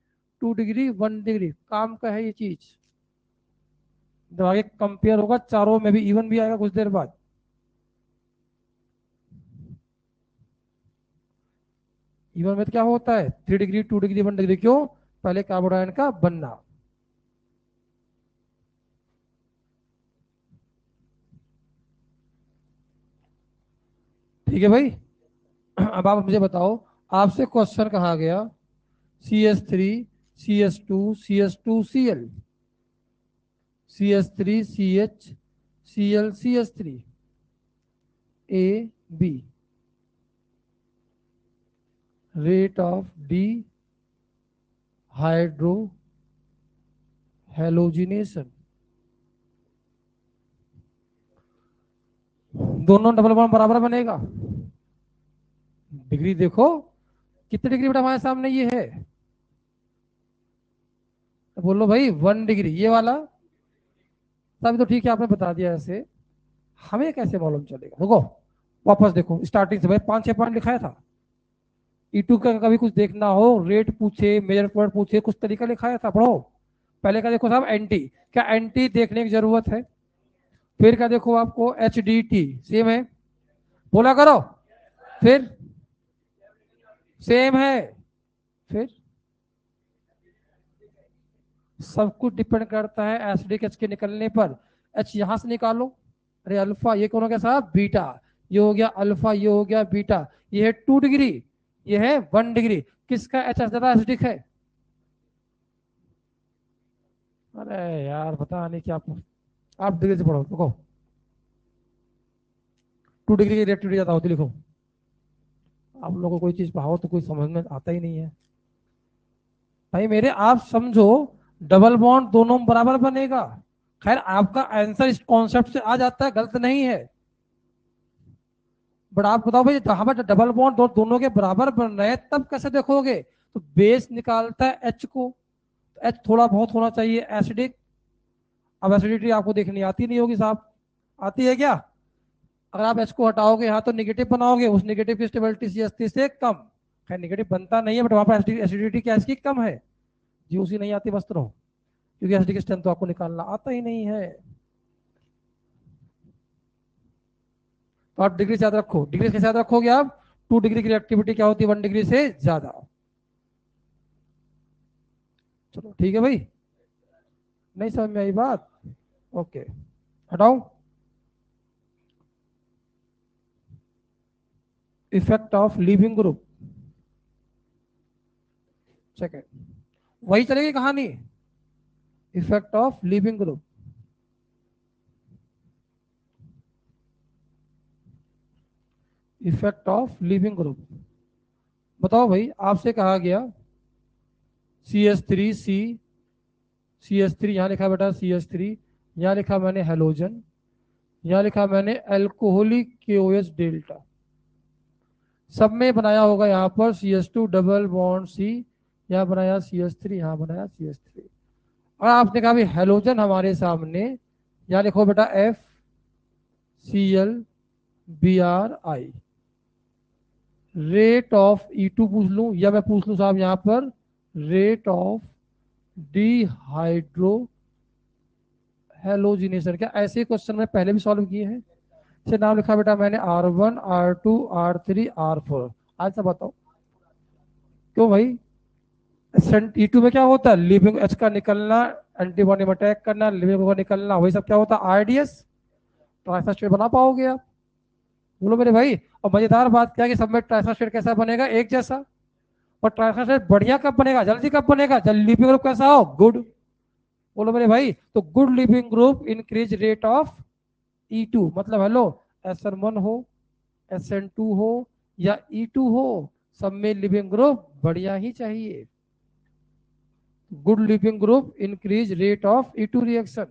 A: 2 डिग्री, 1 डिग्री। काम का है ये चीज, जब आगे कंपेयर होगा चारों में भी इवन भी आएगा कुछ देर बाद। इवन में तो क्या होता है, 3 डिग्री, 2 डिग्री, 1 डिग्री, क्यों, पहले कार्बोडाइन का बनना। ठीक है भाई। अब आप मुझे बताओ, आपसे क्वेश्चन कहा गया, CH3 CH2 CH2Cl, CH3 CH Cl CH3, AB, rate of D hydro halogenation. दोनों डबल बॉन्ड बराबर बनेगा। डिग्री देखो, कितने डिग्री बेटा हमारे सामने ये है, तो बोलो भाई 1 डिग्री, ये वाला। तभी तो ठीक है, आपने बता दिया ऐसे, हमें कैसे मालूम चलेगा। रुको, वापस देखो स्टार्टिंग से, भाई 5-6 पॉइंट लिखाया था। E2 का कभी कुछ देखना हो, रेट पूछे, मेजर पॉइंट पूछे, कुछ तरीका लिखाया था, पढ़ो। पहले का देखो साहब एंटी, क्या एंटी देखने की जरूरत है। फिर का देखो आपको HDT, सेम है, बोला करो। फिर सेम है। फिर सब कुछ डिपेंड करता है एसिडिक एच के निकलने पर। एच यहां से निकालो, अरे अल्फा, ये कौन हो गया साहब, बीटा, ये हो गया अल्फा, ये हो गया बीटा। ये है 2 डिग्री, ये है 1 डिग्री। किसका एच ज्यादा एसिडिक है, अरे यार पता नहीं क्या आप डिग्री से पढ़ो, देखो 2 डिग्री की रिएक्टिविटी ज्यादा होती, लिखो। आप लोगों को कोई चीज पढ़ाओ तो कोई समझ में आता ही नहीं है। भाई मेरे आप समझो, डबल बॉन्ड दोनों में बराबर बनेगा। खैर आपका आंसर इस कॉन्सेप्ट से आ जाता है, गलत नहीं है। बट आप बताओ भाई, जहां पर डबल बॉन्ड दोनों के बराबर बन रहे हैं तब कैसे देखोगे? तो बेस निकालता है एच को, तो एच थोड़ा बहुत होना चाहिए एसिडिक। अब एसिडिटी आपको देखनी आती नहीं होगी साहब, आती है क्या? अगर आप एच को हटाओगे यहाँ तो निगेटिव बनाओगे, उस निगेटिव की स्टेबिलिटी सी एस थ्री से कम। खैर निगेटिव बनता नहीं है, बट वहां पर एसिडिटी क्या इसकी कम है, जी उसी नहीं आती बस रहो, क्योंकि एसिडिक स्ट्रेंथ तो आपको निकालना आता ही नहीं है। तो आप डिग्री से याद रखो, डिग्री कैसे याद रखोगे आप? 2 डिग्री की रिएक्टिविटी क्या होती है 1 डिग्री से ज्यादा। चलो ठीक है भाई, नहीं समझ में आई बात? ओके, हटाओ। Effect of leaving group, second, वही चलेगी कहानी। Effect of leaving group, effect of leaving group. बताओ भाई, आपसे कहा गया C S three C S three यहाँ लिखा बेटा सी एस थ्री, यहाँ लिखा मैंने हेलोजन, यहाँ लिखा मैंने एल्कोहलिक के ओ एच डेल्टा, सब में बनाया होगा यहाँ पर C S two double bond C, यहाँ बनाया सी एस थ्री, यहाँ बनाया सी एस थ्री। और आपने कहा भाई हेलोजन हमारे सामने, यहाँ लिखो बेटा F C L B R I. Rate of E two पूछ लूं, या मैं पूछ लूं साहब यहाँ पर रेट ऑफ डिहाइड्रो हेलोजिनेशन। क्या ऐसे क्वेश्चन में पहले भी सॉल्व किए हैं? से नाम लिखा बेटा मैंने R1 R2 R3 R4। आज सब बताओ क्यों भाई? ई टू में क्या होता है? लिविंग एच का निकलना, एंटीबॉडी में अटैक करना, लिविंग का निकलना, वही सब क्या होता है? आरडीएस। ट्राइफॉस्फेट बना पाओगे आप? बोलो मेरे भाई। और मजेदार बात क्या है कि सब में ट्राइफॉस्फेट कैसा बनेगा? एक जैसा। और ट्राइफॉस्फेट बढ़िया कब बनेगा, जल्दी कब बनेगा? जब लिविंग ग्रुप कैसा हो? गुड। बोलो मेरे भाई, तो good leaving group increase rate of E two, मतलब हेलो, एस एन वन हो, एस एन टू हो, या ई टू हो, सब में लिविंग ग्रुप बढ़िया ही चाहिए। Good leaving group increase rate of E two reaction.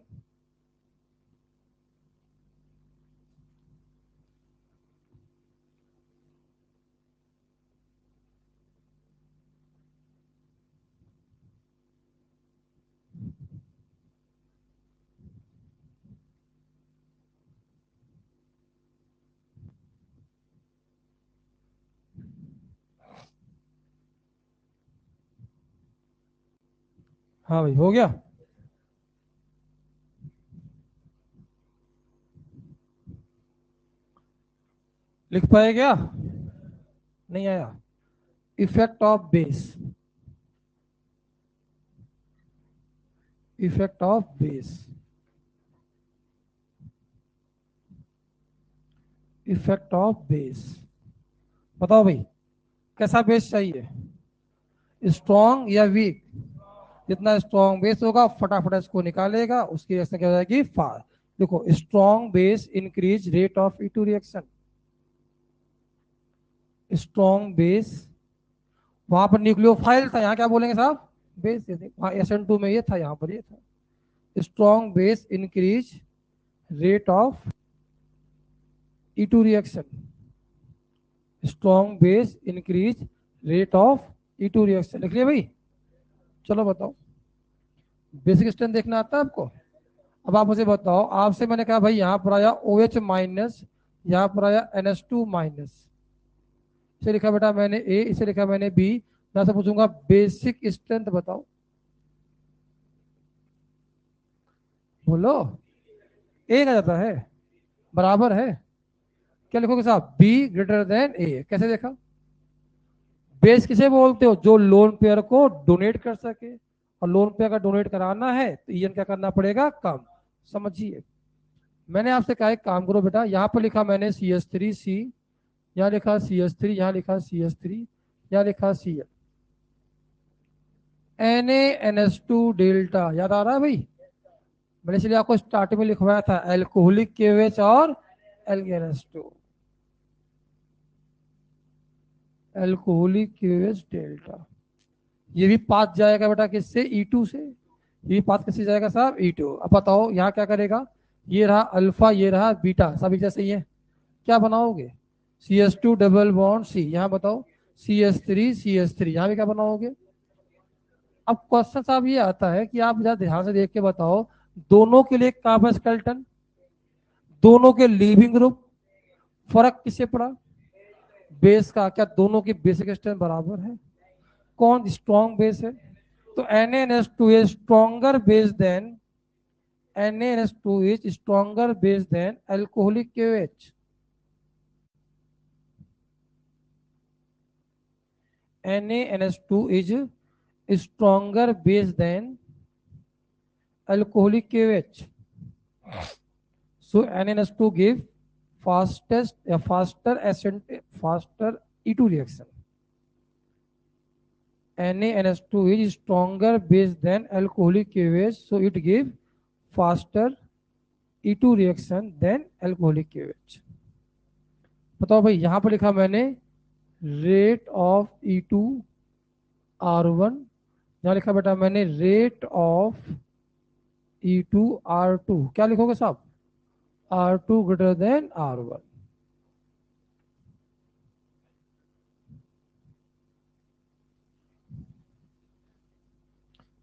A: हाँ भाई, हो गया। लिख पाए क्या? नहीं आया? Effect of base, effect of base, effect of base. बताओ भाई, कैसा बेस चाहिए? स्ट्रॉन्ग या वीक? जितना स्ट्रॉन्ग बेस होगा फटाफट इसको निकालेगा, उसकी रिएक्शन क्या हो जाएगी? फास्ट। देखो, strong base increase rate of E two reaction. Strong base, वहां पर न्यूक्लियोफाइल था, यहाँ क्या बोलेंगे साहब? बेस। वहां एस एन टू में ये था, यहाँ पर ये था। Strong base increase rate of E two reaction. Strong base increase rate of E two reaction. लिख लिया भाई? चलो बताओ, बेसिक स्ट्रेंथ देखना आता है आपको? अब आप मुझे बताओ, आपसे मैंने कहा भाई यहाँ पर आया ओ एच माइनस, यहाँ पर आया एन एस टू माइनस, इसे लिखा बेटा मैंने ए, इसे लिखा मैंने बी। मैं से पूछूंगा बेसिक स्ट्रेंथ बताओ, बोलो। ए का जाता है, बराबर है। क्या लिखोगे साहब? बी ग्रेटर देन ए। कैसे देखा? बेस किसे बोलते हो? जो लोन पेयर को डोनेट कर सके, और लोन पेयर का डोनेट कराना है तो ईएन क्या करना पड़ेगा? कम। समझिए, मैंने आपसे कहा एक काम करो बेटा, यहाँ पर लिखा मैंने सी एस थ्री सी, यहाँ लिखा सी एस थ्री, यहाँ लिखा सी एस थ्री, यहाँ लिखा C N A N S two delta. याद आ रहा है भाई? मैंने इसलिए आपको स्टार्टिंग में लिखवाया था एल्कोहलिक केवेच और एन एस टू, एल्कोहलिक केवेच डेल्टा। ये भी पाथ जाएगा बेटा किससे, E2 से, ये भी पाथ किससे जाएगा साहब, E2। अब बताओ यहाँ क्या करेगा, ये रहा अल्फा, ये रहा बीटा, सब एक जैसे ही है, क्या बनाओगे, CH2 डबल बॉन्ड C, यहाँ बताओ CH3 यहाँ भी क्या बनाओगे। अब क्वेश्चन साहब ये आता है कि आप जरा ध्यान से देख के बताओ, दोनों के लिए कार्बन स्केलेटन, दोनों के लीविंग ग्रुप, फर्क किससे पड़ा, बेस का, क्या दोनों की बेसिक स्ट्रेंथ बराबर है, कौन स्ट्रॉन्ग बेस है, तो NaNH2 is stronger base than, NaNH2 is stronger base than alcoholic KOH। NaNH2 is stronger base than alcoholic KOH. So NaNH2 give faster E2 reaction. NaNH2 is stronger base than alcoholic KOH, so it give faster E2 reaction than alcoholic KOH. बताओ भाई, यहाँ पर लिखा मैंने rate of E2R1, यहाँ लिखा बेटा मैंने रेट ऑफ E2R2, क्या लिखोगे साहब, R2 ग्रेटर देन R1।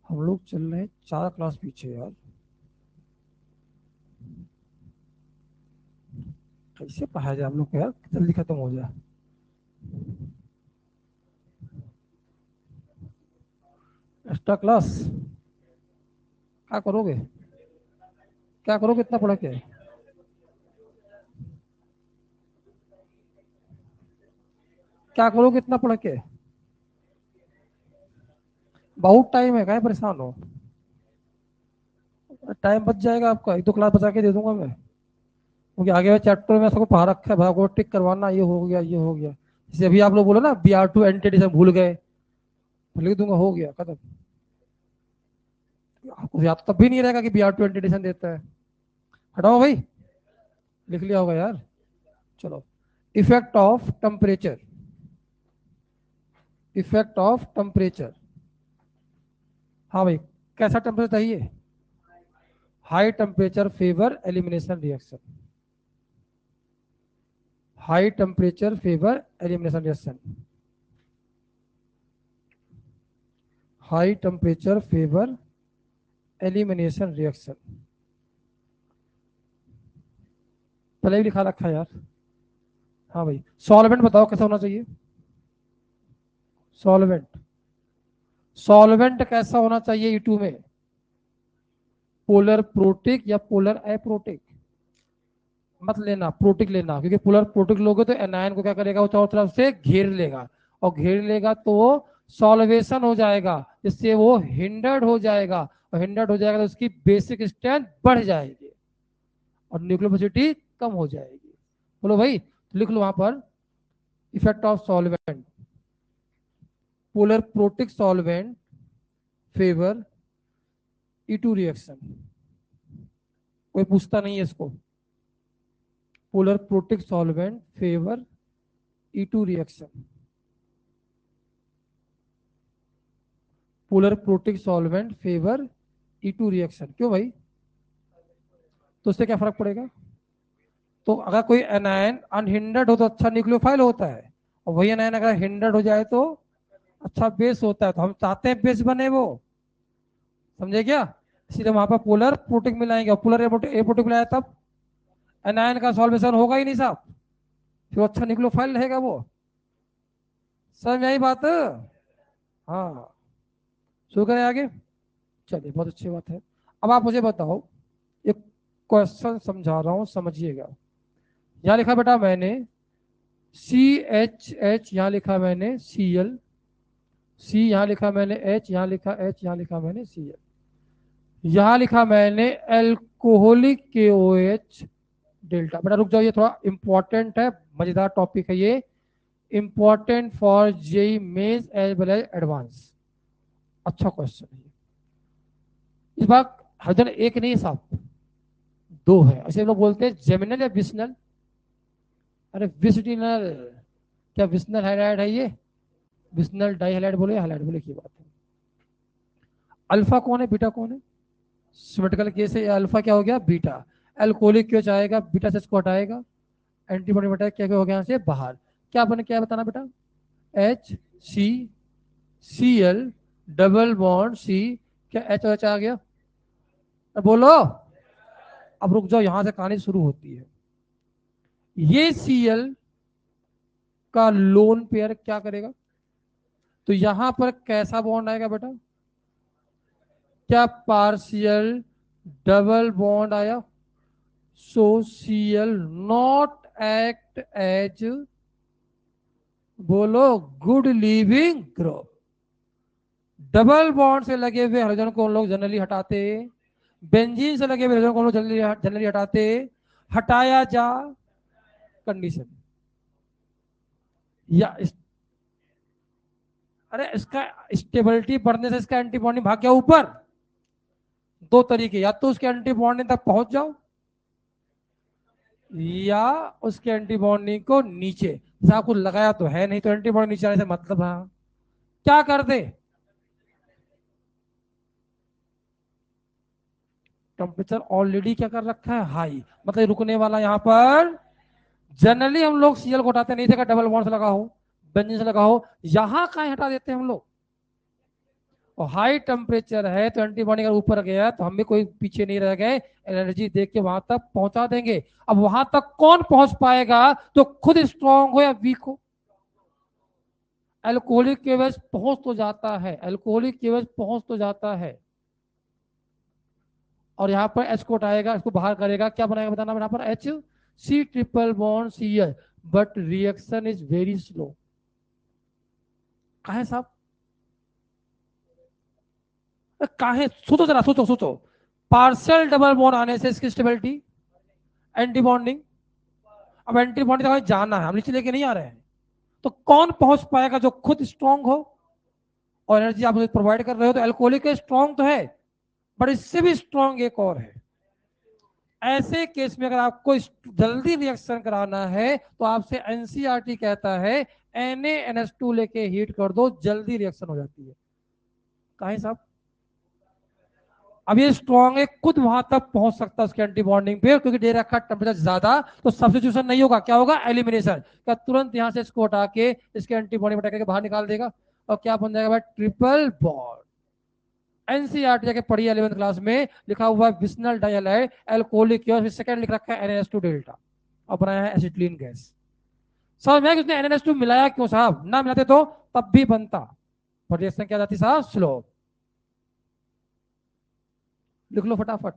A: हम लोग चल रहे हैं 4 क्लास पीछे यार, कैसे पढ़ाया जाए हम लोग को यार, जल्दी खत्म हो जाए। एक्स्ट्रा क्लास क्या करोगे, क्या करोगे, इतना पढ़ा के, क्या करोगे इतना पढ़ के, बहुत टाइम है, कहीं परेशान हो, टाइम बच जाएगा आपका, 1-2 क्लास बचा के दे दूंगा मैं, क्योंकि आगे वाले चैप्टर में सबको पढ़ा रखा है, भागो टिक करवाना, ये हो गया ये हो गया। जैसे अभी आप लोग बोलो ना BR2 एंटीडीजम भूल गए, लिख दूंगा, हो गया खत्म। आपको याद तो तब भी नहीं रहेगा कि BR2 एंटीडीजम देता है। हटाओ भाई, लिख लिया होगा यार। चलो, effect of temperature, effect of temperature, हाँ भाई, कैसा टेम्परेचर चाहिए, high temperature favour elimination reaction, high temperature favour elimination reaction, high temperature favour elimination reaction, पहले भी लिखा रखा है यार। हाँ भाई, सॉल्वेंट बताओ कैसा होना चाहिए, सॉल्वेंट, सॉल्वेंट कैसा होना चाहिए E2 में, पोलर प्रोटिक या पोलर अप्रोटिक, मत लेना प्रोटिक लेना, क्योंकि पोलर प्रोटिक लोगे तो एनायन को क्या करेगा, वो चारों तरफ से घेर लेगा, और घेर लेगा तो वो सॉल्वेशन हो जाएगा, जिससे वो हिंडर्ड हो जाएगा, और हिंडर्ड हो जाएगा तो उसकी बेसिक स्ट्रेंथ बढ़ जाएगी और न्यूक्लियोसिटी कम हो जाएगी। बोलो भाई, तो लिख लो वहां पर, effect of solvent, polar protic solvent favour E2 reaction, कोई पूछता नहीं है इसको, polar protic solvent favour E2 reaction, polar protic solvent favour E2 reaction, क्यों भाई, तो उससे क्या फर्क पड़ेगा, तो अगर कोई एनायन अनहिंडर्ड हो तो अच्छा न्यूक्लियोफाइल होता है, और वही एनायन अगर हिंडर्ड हो जाए तो अच्छा बेस होता है, तो हम चाहते हैं बेस बने वो, समझे क्या, इसीलिए वहां पर पोलर प्रोटिक मिलाएंगे, और पोलर एप्रोटिक मिलाया तब एनायन का सॉल्वेशन होगा ही नहीं साहब, फिर अच्छा न्यूक्लियोफाइल रहेगा वो, समझ में आई बात, हाँ, शुरू करें आगे, चलिए बहुत अच्छी बात है। अब आप मुझे बताओ, एक क्वेश्चन समझा रहा हूं, समझिएगा, यहाँ लिखा बेटा मैंने CH, यहाँ लिखा मैंने Cl, C यहाँ लिखा मैंने H, यहाँ लिखा H, यहाँ लिखा मैंने Cl, यहाँ लिखा मैंने एल्कोहलिक KOH डेल्टा। बेटा रुक जाओ, ये थोड़ा इंपॉर्टेंट है, मजेदार टॉपिक है ये, important for JEE Mains as well as advance, अच्छा क्वेश्चन है। इस बार हाइड्रोजन एक नहीं साहब, 2 है, ऐसे लोग बोलते हैं जेमिनल या विसनल, अरे विसटिनल, क्या विसनल हाइलाइट है ये, विसनल डाई हाइलाइट बोले, हाइलाइट बोले की बात है। अल्फा कौन है, बीटा कौन है? सिमेट्रिकल केस है, अल्फा क्या हो गया, बीटा। एल्कोहलिक क्यों आएगा, बीटा से इसको हटाएगा, एंटीबॉडी बेटा क्या क्या हो गया यहाँ से बाहर। क्या बने, क्या बताना बेटा, H C C L double bond C, क्या एच और एच आ गया, बोलो। अब रुक जाओ, यहां से कहानी शुरू होती है। ये सी एल का लोन पेयर क्या करेगा, तो यहां पर कैसा बॉन्ड आएगा बेटा, क्या पार्शियल डबल बॉन्ड आया, so C L not act as, बोलो, good leaving group. Double bond से लगे हुए हाइड्रोजन को हम लोग जनरली हटाते, बेंजीन से लगे हुए हाइड्रोजन को हम लोग जनरली हटाते, हटाया जा कंडीशन या अरे इसका स्टेबिलिटी बढ़ने से इसका एंटी बॉन्डिंग भाग गया ऊपर। दो तरीके, या तो उसके एंटी बॉन्डिंग तक पहुंच जाओ या उसके एंटी बॉन्डिंग को नीचे, जैसे आपको लगाया तो है नहीं, तो एंटी बॉन्डिंग नीचे आने से मतलब हाँ क्या कर दे, टेम्परेचर ऑलरेडी क्या कर रखा है, हाई, मतलब रुकने वाला यहाँ पर। जनरली हम लोग सीएल को हटाते नहीं थे, डबल बॉन्ड से लगा हो, बेंजीन से लगा हो, यहां कहीं हटा देते हैं हम लोग। और हाई टेम्परेचर है तो एंटीबॉडी अगर ऊपर गया तो हम भी कोई पीछे नहीं रह गए, एनर्जी देख के वहां तक पहुंचा देंगे। अब वहां तक कौन पहुंच पाएगा, तो खुद स्ट्रांग हो या वीक हो। अल्कोहलिक केवल पहुंच तो जाता है, अल्कोहलिक केवल पहुंच तो जाता है, और यहाँ पर एच कोट आएगा, इसको बाहर करेगा, क्या बनाएगा बताना, यहाँ पर H C triple bond C H, but reaction is very slow. काहे साहब, काहे, सोचो जरा, सोचो सोचो, पार्शियल डबल बॉन्ड आने से इसकी स्टेबिलिटी, एंटी बॉन्डिंग, अब एंटी बॉन्डिंग तक जाना है, हम नीचे लेके नहीं आ रहे हैं, तो कौन पहुंच पाएगा जो खुद स्ट्रांग हो और एनर्जी आप प्रोवाइड कर रहे हो। तो एल्कोहलिक स्ट्रांग तो है, बट इससे भी स्ट्रांग एक और है। ऐसे केस में अगर आपको जल्दी रिएक्शन कराना है तो आपसे एनसीईआरटी कहता है Na NH2 लेके हीट कर दो, जल्दी रिएक्शन हो जाती है। कहें साहब, अब ये स्ट्रांग है, खुद वहां तक पहुंच सकता है उसके एंटी बॉन्डिंग पे, क्योंकि दे रखा टेम्परेचर ज्यादा, तो सब्स्टिट्यूशन नहीं होगा, क्या होगा, एलिमिनेशन। क्या तुरंत यहां से इसको हटा के इसके एंटी बॉन्डिंग हटा के बाहर निकाल देगा, और क्या बन जाएगा भाई, ट्रिपल बॉन्ड। एनसीईआरटी जाके पढ़ी 11th क्लास में, लिखा हुआ है विस्नल डाइहाइड अल्कोहलिक, सेकंड लिख रखा है NH2 डेल्टा, और बनाया है एसिटिलीन गैस। समझ में उसने NH2 मिलाया क्यों साहब, ना मिलाते तो तब भी बनता, पर रिएक्शन क्या जाती साहब, स्लो। लिख लो फटाफट।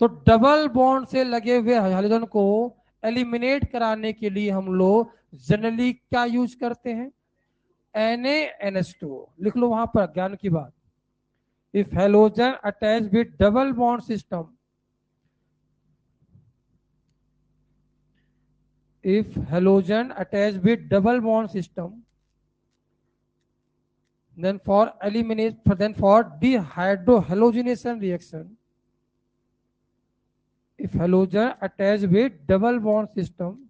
A: तो डबल बॉन्ड से लगे हुए हाइड्रोजन को एलिमिनेट कराने के लिए हम लोग जनरली क्या यूज करते हैं, NaNH2। लिख लो वहां पर ज्ञान की बात। If halogen attach with double bond system, if halogen attached with double bond system, then for eliminate, then for dehydrohalogenation reaction, if halogen attached with double bond system,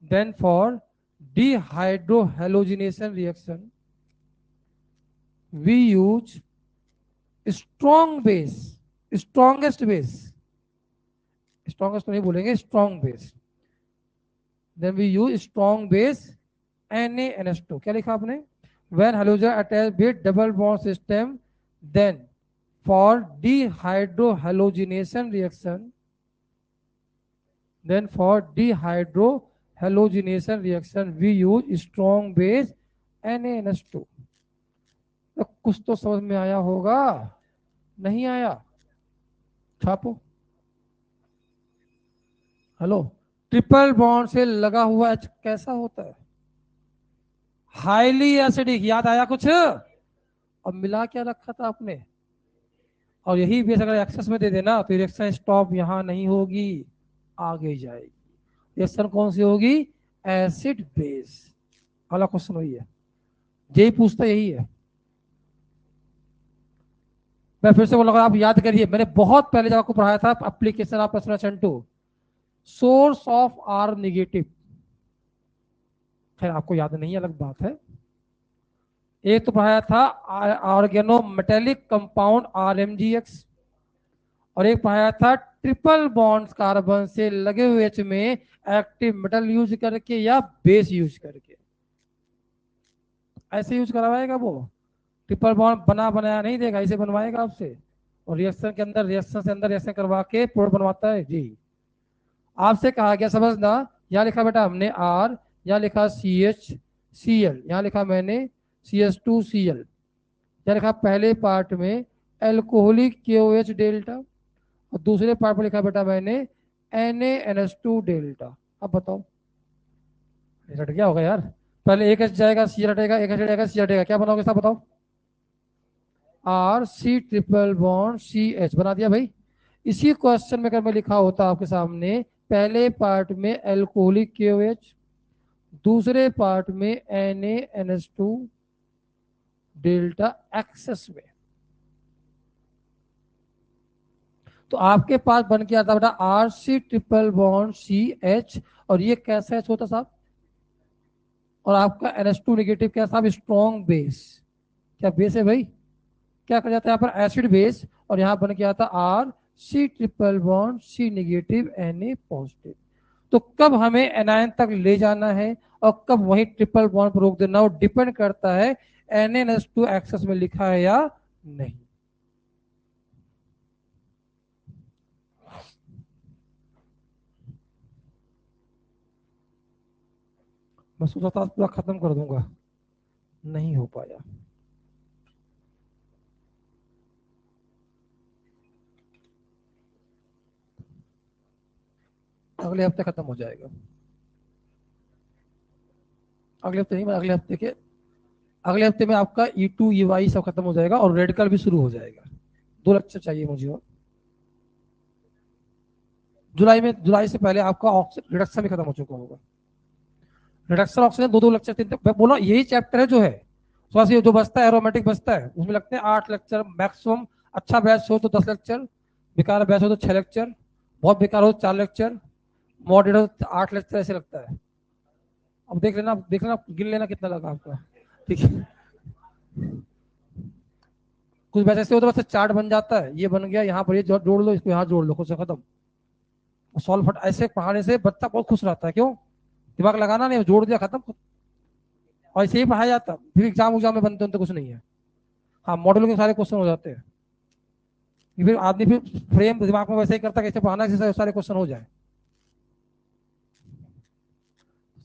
A: then for dehydrohalogenation reaction we use strong base, strongest base, strongest नहीं बोलेंगे, strong base, then we use strong base NaNH2। क्या लिखा आपने, when halogen attached with double bond system, then for dehydrohalogenation reaction, then for dehydrohalogenation reaction we use strong base NaNH2। तो कुछ तो समझ में आया होगा, नहीं आया, छापो। हेलो, ट्रिपल बॉन्ड से लगा हुआ H कैसा होता है, हाईली एसिडिक, याद आया कुछ, अब मिला क्या रखा था आपने, और यही बेस अगर एक्सेस में दे देना तो रिएक्शन स्टॉप यहां नहीं होगी, आगे जाएगी। रिएक्शन कौन सी होगी, एसिड बेस वाला क्वेश्चन वही है, यही पूछता यही है। मैं फिर से बोलूंगा, आप याद करिए, मैंने बहुत पहले जब आपको पढ़ाया था application of person 2, source of R negative, खैर आपको याद नहीं, अलग बात है। एक तो पढ़ाया था ऑर्गेनो मेटेलिक कंपाउंड RMGX, और एक पढ़ाया था ट्रिपल बॉन्ड्स कार्बन से लगे हुए एच में एक्टिव मेटल यूज करके या बेस यूज करके। ऐसे यूज करवाएगा वो, ट्रिपल बॉन्ड बना बनाया नहीं देगा, इसे बनवाएगा आपसे, और रिएक्शन के अंदर, रिएक्शन से अंदर रिएक्शन करवा के प्रोडक्ट बनवाता है जी। आपसे कहा गया समझना, यहाँ लिखा बेटा हमने R, यहाँ लिखा CH Cl, यहाँ लिखा मैंने CH2Cl, यहाँ लिखा पहले पार्ट में एल्कोहलिक KOH डेल्टा, और दूसरे पार्ट में लिखा बेटा मैंने NaNH2 डेल्टा। अब बताओ रट गया होगा यार, पहले एक एच जाएगा, सी हटेगा, एक एच जाएगा, सी हटेगा, क्या बनाओगे साहब बताओ? RC ट्रिपल बॉन्ड CH बना दिया भाई। इसी क्वेश्चन में अगर मैं लिखा होता आपके सामने पहले पार्ट में एल्कोहलिक KOH, दूसरे पार्ट में NaNH2 डेल्टा एक्सेस में, तो आपके पास बन के आता बेटा RC ट्रिपल बॉन्ड CH, और ये कैसा एच होता साहब? और आपका NH2 नेगेटिव क्या साहब? Strong base. क्या बेस है भाई? क्या कर जाता है यहाँ पर? एसिड बेस, और यहाँ बन के आता RC triple bond C negative Na positive. तो कब हमें एनायन तक ले जाना है और कब वही ट्रिपल बॉन्ड पर रोक देना, वो डिपेंड करता है NaNH2 एक्सेस में लिखा है या नहीं। मैं सोचा था पूरा खत्म कर दूंगा, नहीं हो पाया। अगले हफ्ते खत्म हो जाएगा, अगले हफ्ते नहीं, अगले हफ्ते के अगले हफ्ते में आपका E2 EY सब खत्म हो जाएगा और रेडिकल भी शुरू हो जाएगा। 2 लेक्चर चाहिए मुझे और जुलाई में, जुलाई से पहले आपका ऑक्सीजन रिडक्शन भी खत्म हो चुका होगा। रिडक्शन ऑक्सीजन 2 लेक्चर 3 बोलो, यही चैप्टर है जो है। तो जो बचता है एरोमेटिक बचता है, उसमें लगते हैं 8 लेक्चर मैक्सिमम। अच्छा बैच हो तो 10 लेक्चर, बेकार बैच हो तो 6 लेक्चर, बहुत बेकार हो तो 4 लेक्चर, मॉडरेट हो तो 8 लेक्चर, ऐसे लगता है। अब देख लेना गिन लेना कितना लगा आपका, ठीक है। कुछ बैच ऐसे होता है बस चार्ट बन जाता है, ये बन गया, यहाँ पर ये जोड़ लो, इसको यहाँ जोड़ लो, कुछ खत्म। सॉल्व फट ऐसे पढ़ाने से बच्चा बहुत खुश रहता है, क्यों? दिमाग लगाना नहीं, जोड़ दिया खत्म, और ऐसे ही पढ़ाया जाता, फिर एग्जाम में बनते तो कुछ नहीं है। हाँ, मॉडल के सारे क्वेश्चन हो जाते हैं, फिर आदमी फिर फ्रेम दिमाग में वैसे ही करता है कैसे पढ़ाना है, सारे क्वेश्चन हो जाए।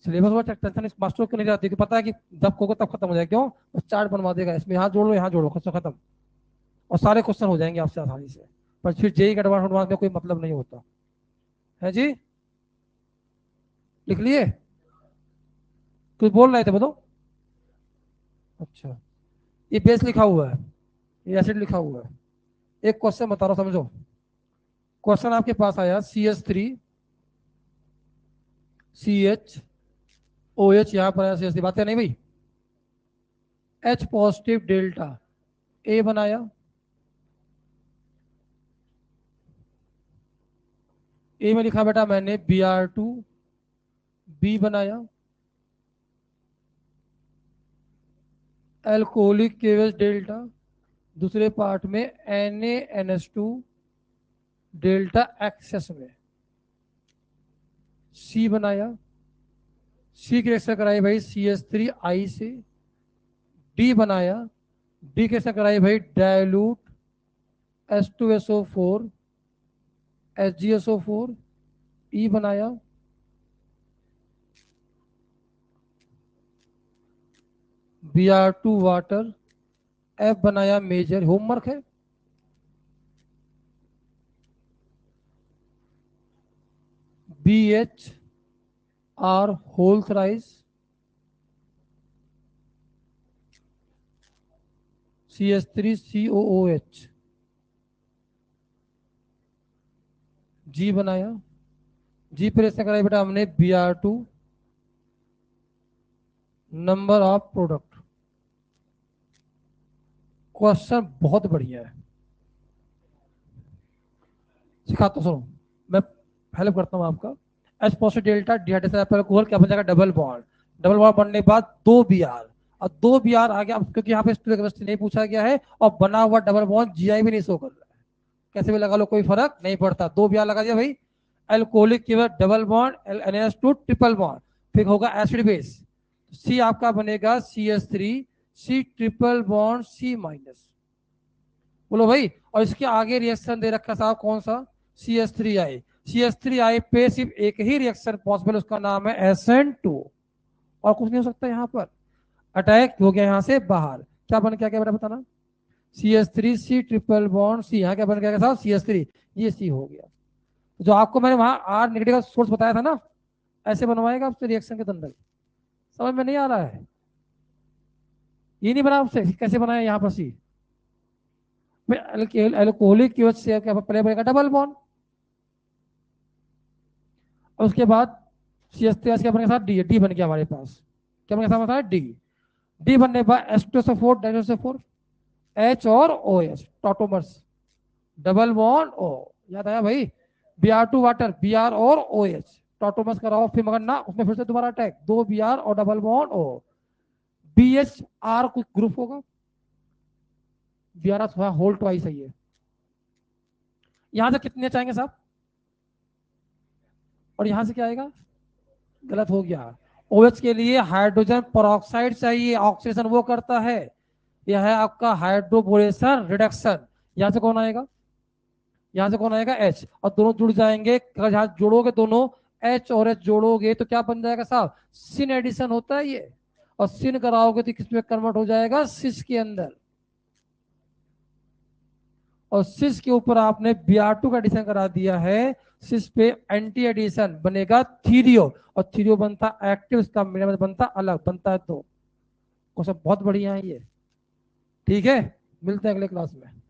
A: सिलेबस में टेंशन इस मास्टर को नहीं रहती, कि पता है कि जब होगा तब खत्म हो जाएगा, क्यों? बस चार्ट बनवा देगा, इसमें यहाँ जोड़ लो, यहाँ जोड़ो, खत्म, और सारे क्वेश्चन हो जाएंगे आपसे आसानी से। पर फिर जेई का एडवांस में कोई मतलब नहीं होता है जी। लिख लिए? कुछ बोल रहे थे बताओ। अच्छा, ये बेस लिखा हुआ है, ये एसिड लिखा हुआ है। एक क्वेश्चन बता रहा हूं, समझो। क्वेश्चन आपके पास आया CH3CHOH, यहां पर आया CH3, बात है नहीं भाई? H पॉजिटिव डेल्टा A बनाया, A में लिखा बेटा मैंने Br2 B बनाया, एल्कोहलिक KOH डेल्टा, दूसरे पार्ट में NaNH2 डेल्टा एक्सेस में C बनाया, C की रिएक्शन कराई भाई CH3I से, D बनाया, D की रिएक्शन कराई भाई डायलूट H2SO4 HgSO4, E बनाया, Br2 वाटर, F बनाया मेजर, होमवर्क है। BHR whole thrice, CH3COOH, G बनाया, G पर ऐसा कराई बेटा हमने Br2, number of product. Question बहुत बढ़िया है, सिखाता हूं, सुनो। मैं हेल्प करता हूं आपका। H positive delta dehydration alcohol क्या बन जाएगा? डबल बॉन्ड, डबल बॉन्ड बनने के बाद 2 Br, और 2 Br आ गया, क्योंकि यहाँ पे स्टोइकोमेस्ट्री नहीं पूछा गया है और बना हुआ डबल बॉन्ड GI भी नहीं शो कर रहा है, कैसे भी लगा लो कोई फर्क नहीं पड़ता। 2 Br लगा दिया भाई, एल्कोहलिक की double bond NH2 triple bond, फिर होगा एसिड बेस, सी आपका बनेगा CH3 C triple bond C minus, बोलो भाई। और इसके आगे रिएक्शन दे रखा साहब कौन सा, CH3I पे सिर्फ एक ही रिएक्शन पॉसिबल, उसका नाम है SN2, और कुछ नहीं हो सकता यहाँ पर। अटैक हो गया यहाँ से बाहर, क्या बन क्या क्या बेटा बताना, CH3 C triple bond C, यहाँ क्या बन गया साहब CH3, ये C हो गया। जो आपको मैंने वहां R नेगेटिव का सोर्स बताया था ना, ऐसे बनवाएगा आपसे रिएक्शन के अंदर, समझ में नहीं आ रहा है, ये नहीं बना आपसे कैसे बनाया यहाँ पर C, एल्कोहलिक की वजह से क्या पहले बनेगा डबल बॉन्ड, और उसके बाद CH3 क्या बनेगा साथ D बन गया हमारे पास, क्या बनेगा साथ हमारे D बनने के बाद H2SO4 डाइसोसो4 H और OH tautomers, double bond O, याद आया भाई, Br2 वाटर Br और OH टॉटोमर्स कराओ, फिर मगर ना उसमें फिर से दोबारा अटैक, 2 Br और डबल बॉन्ड O, BHR कुछ ग्रुप होगा, Br थोड़ा होल्ड ट्वाइस है ये, यहां से कितने चाहेंगे साहब, और यहां से क्या आएगा, गलत हो गया, OH के लिए हाइड्रोजन पेरोक्साइड चाहिए, ऑक्सीडेशन वो करता है, यह है आपका हाइड्रोबोरेशन रिडक्शन, यहां से कौन आएगा, यहां से कौन आएगा H, और दोनों जुड़ जाएंगे, अगर यहां जोड़ोगे दोनों H और H जोड़ोगे तो क्या बन जाएगा साहब, सिन एडिशन होता है ये, और सिन कराओगे तो किस में कन्वर्ट हो जाएगा, सिस के अंदर, और सिस के ऊपर आपने Br2 का एडिशन करा दिया है, सिस पे एंटी एडिशन बनेगा थीरियो, और थीरियो बनता एक्टिव, इसका बनता अलग, बनता है तो, बहुत बढ़िया है ये, ठीक है, मिलते हैं अगले क्लास में।